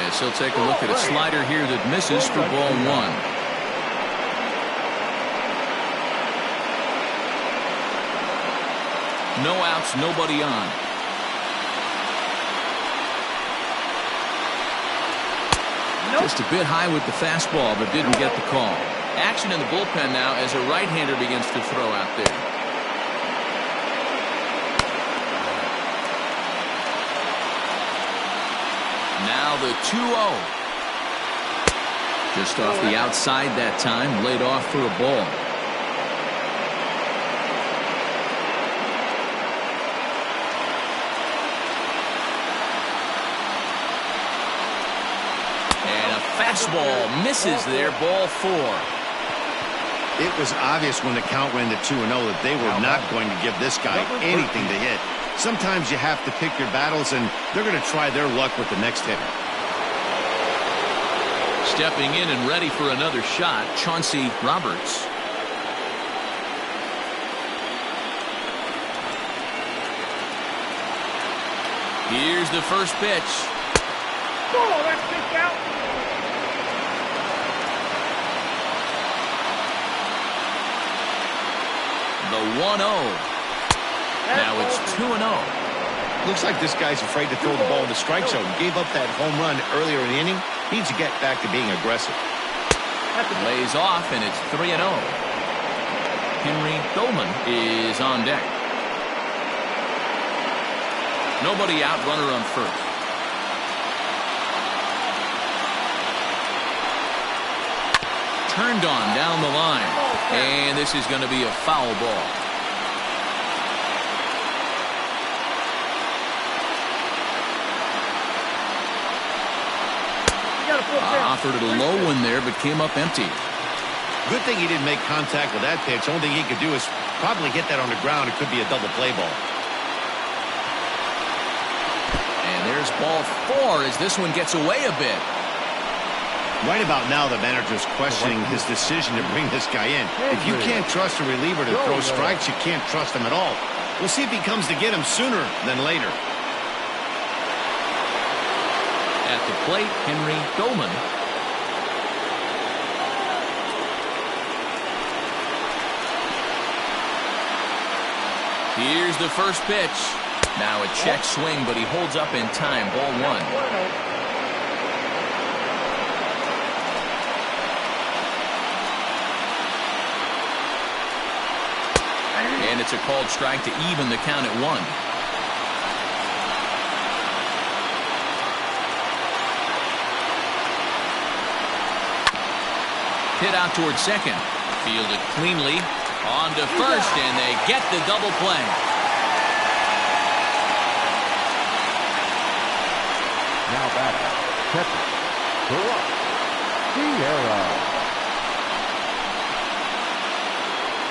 As he'll take a look at a slider here that misses for ball 1. No outs, nobody on. Just a bit high with the fastball, but didn't get the call. Action in the bullpen now as a right-hander begins to throw out there. Now the 2-0. Just off the outside that time, laid off for a ball. And a fastball misses there, ball 4. It was obvious when the count went to 2-0 that they were not going to give this guy anything to hit. Sometimes you have to pick your battles, and they're going to try their luck with the next hitter. Stepping in and ready for another shot, Chauncey Roberts. Here's the first pitch. Oh, that's kicked out. The 1-0. Now it's 2-0. Looks like this guy's afraid to throw the ball in the strike zone. Gave up that home run earlier in the inning. Needs to get back to being aggressive. Lays off, and it's 3-0. Henry Doman is on deck. Nobody out, runner on first. Turned on down the line. And this is going to be a foul ball. Offered it a low one there, but came up empty. Good thing he didn't make contact with that pitch. Only thing he could do is probably hit that on the ground. It could be a double play ball. And there's ball 4 as this one gets away a bit. Right about now, the manager's questioning his decision to bring this guy in. If you can't trust a reliever to throw strikes, you can't trust him at all. We'll see if he comes to get him sooner than later. At the plate, Henry Doman. Here's the first pitch. Now a check swing, but he holds up in time. Ball 1. And it's a called strike to even the count at 1. Hit out towards second. Fielded cleanly. On to first, and they get the double play. Now back. Catcher. Barack Sierra.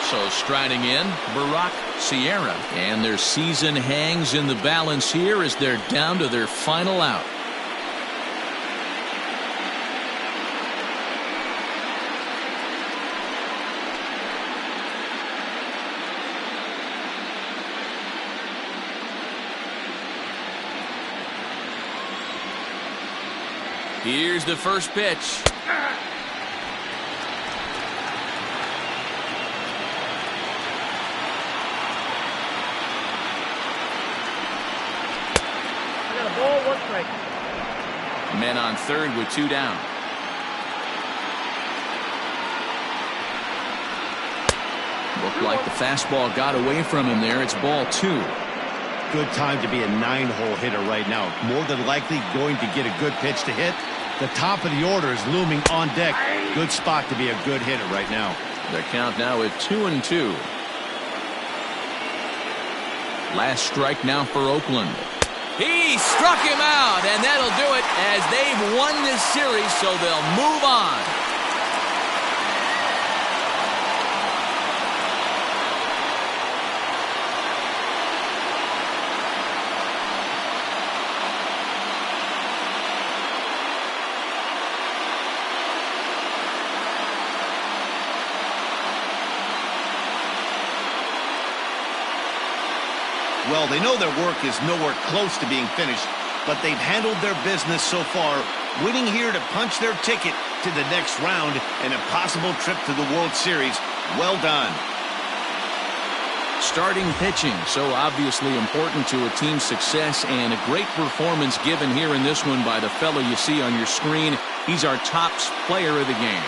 So striding in, Barack Sierra. And their season hangs in the balance here as they're down to their final out. Here's the first pitch. Men on third with 2 down. Looked like the fastball got away from him there. It's ball 2. Good time to be a 9-hole hitter right now. More than likely going to get a good pitch to hit. The top of the order is looming on deck. Good spot to be a good hitter right now. Their count now at 2-2. Last strike now for Oakland. He struck him out, and that'll do it as they've won this series, so they'll move on. Well, they know their work is nowhere close to being finished, but they've handled their business so far, winning here to punch their ticket to the next round and a possible trip to the World Series. Well done. Starting pitching, so obviously important to a team's success, and a great performance given here in this one by the fellow you see on your screen. He's our top player of the game.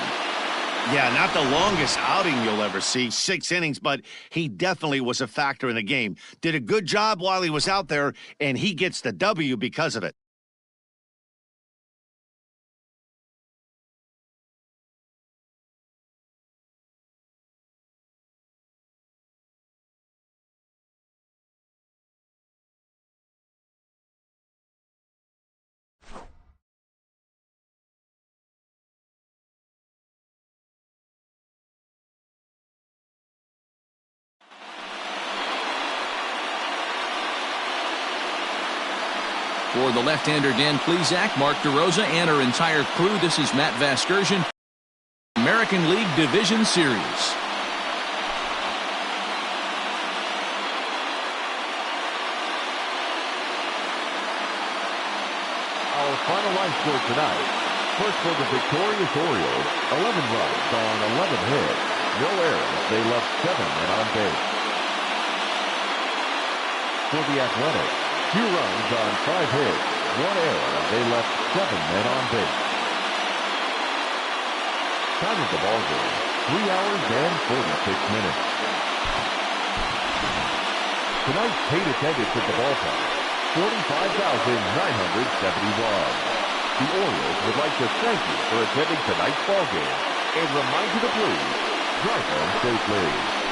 Yeah, not the longest outing you'll ever see, 6 innings, but he definitely was a factor in the game. Did a good job while he was out there, and he gets the W because of it. For the left-hander Dan Plesac, Mark DeRosa, and our entire crew, this is Matt Vasgersian, American League Division Series. Our final line score tonight. First for the victorious Orioles, 11 runs on 11 hits. No errors. They left 7 men on base. For the Athletics, 2 runs on 5 hits, 1 error. They left 7 men on base. Time of the ball game, 3 hours and 46 minutes. Tonight's paid attendance at the ballpark, 45,971. The Orioles would like to thank you for attending tonight's ball game and remind you to please drive home safely.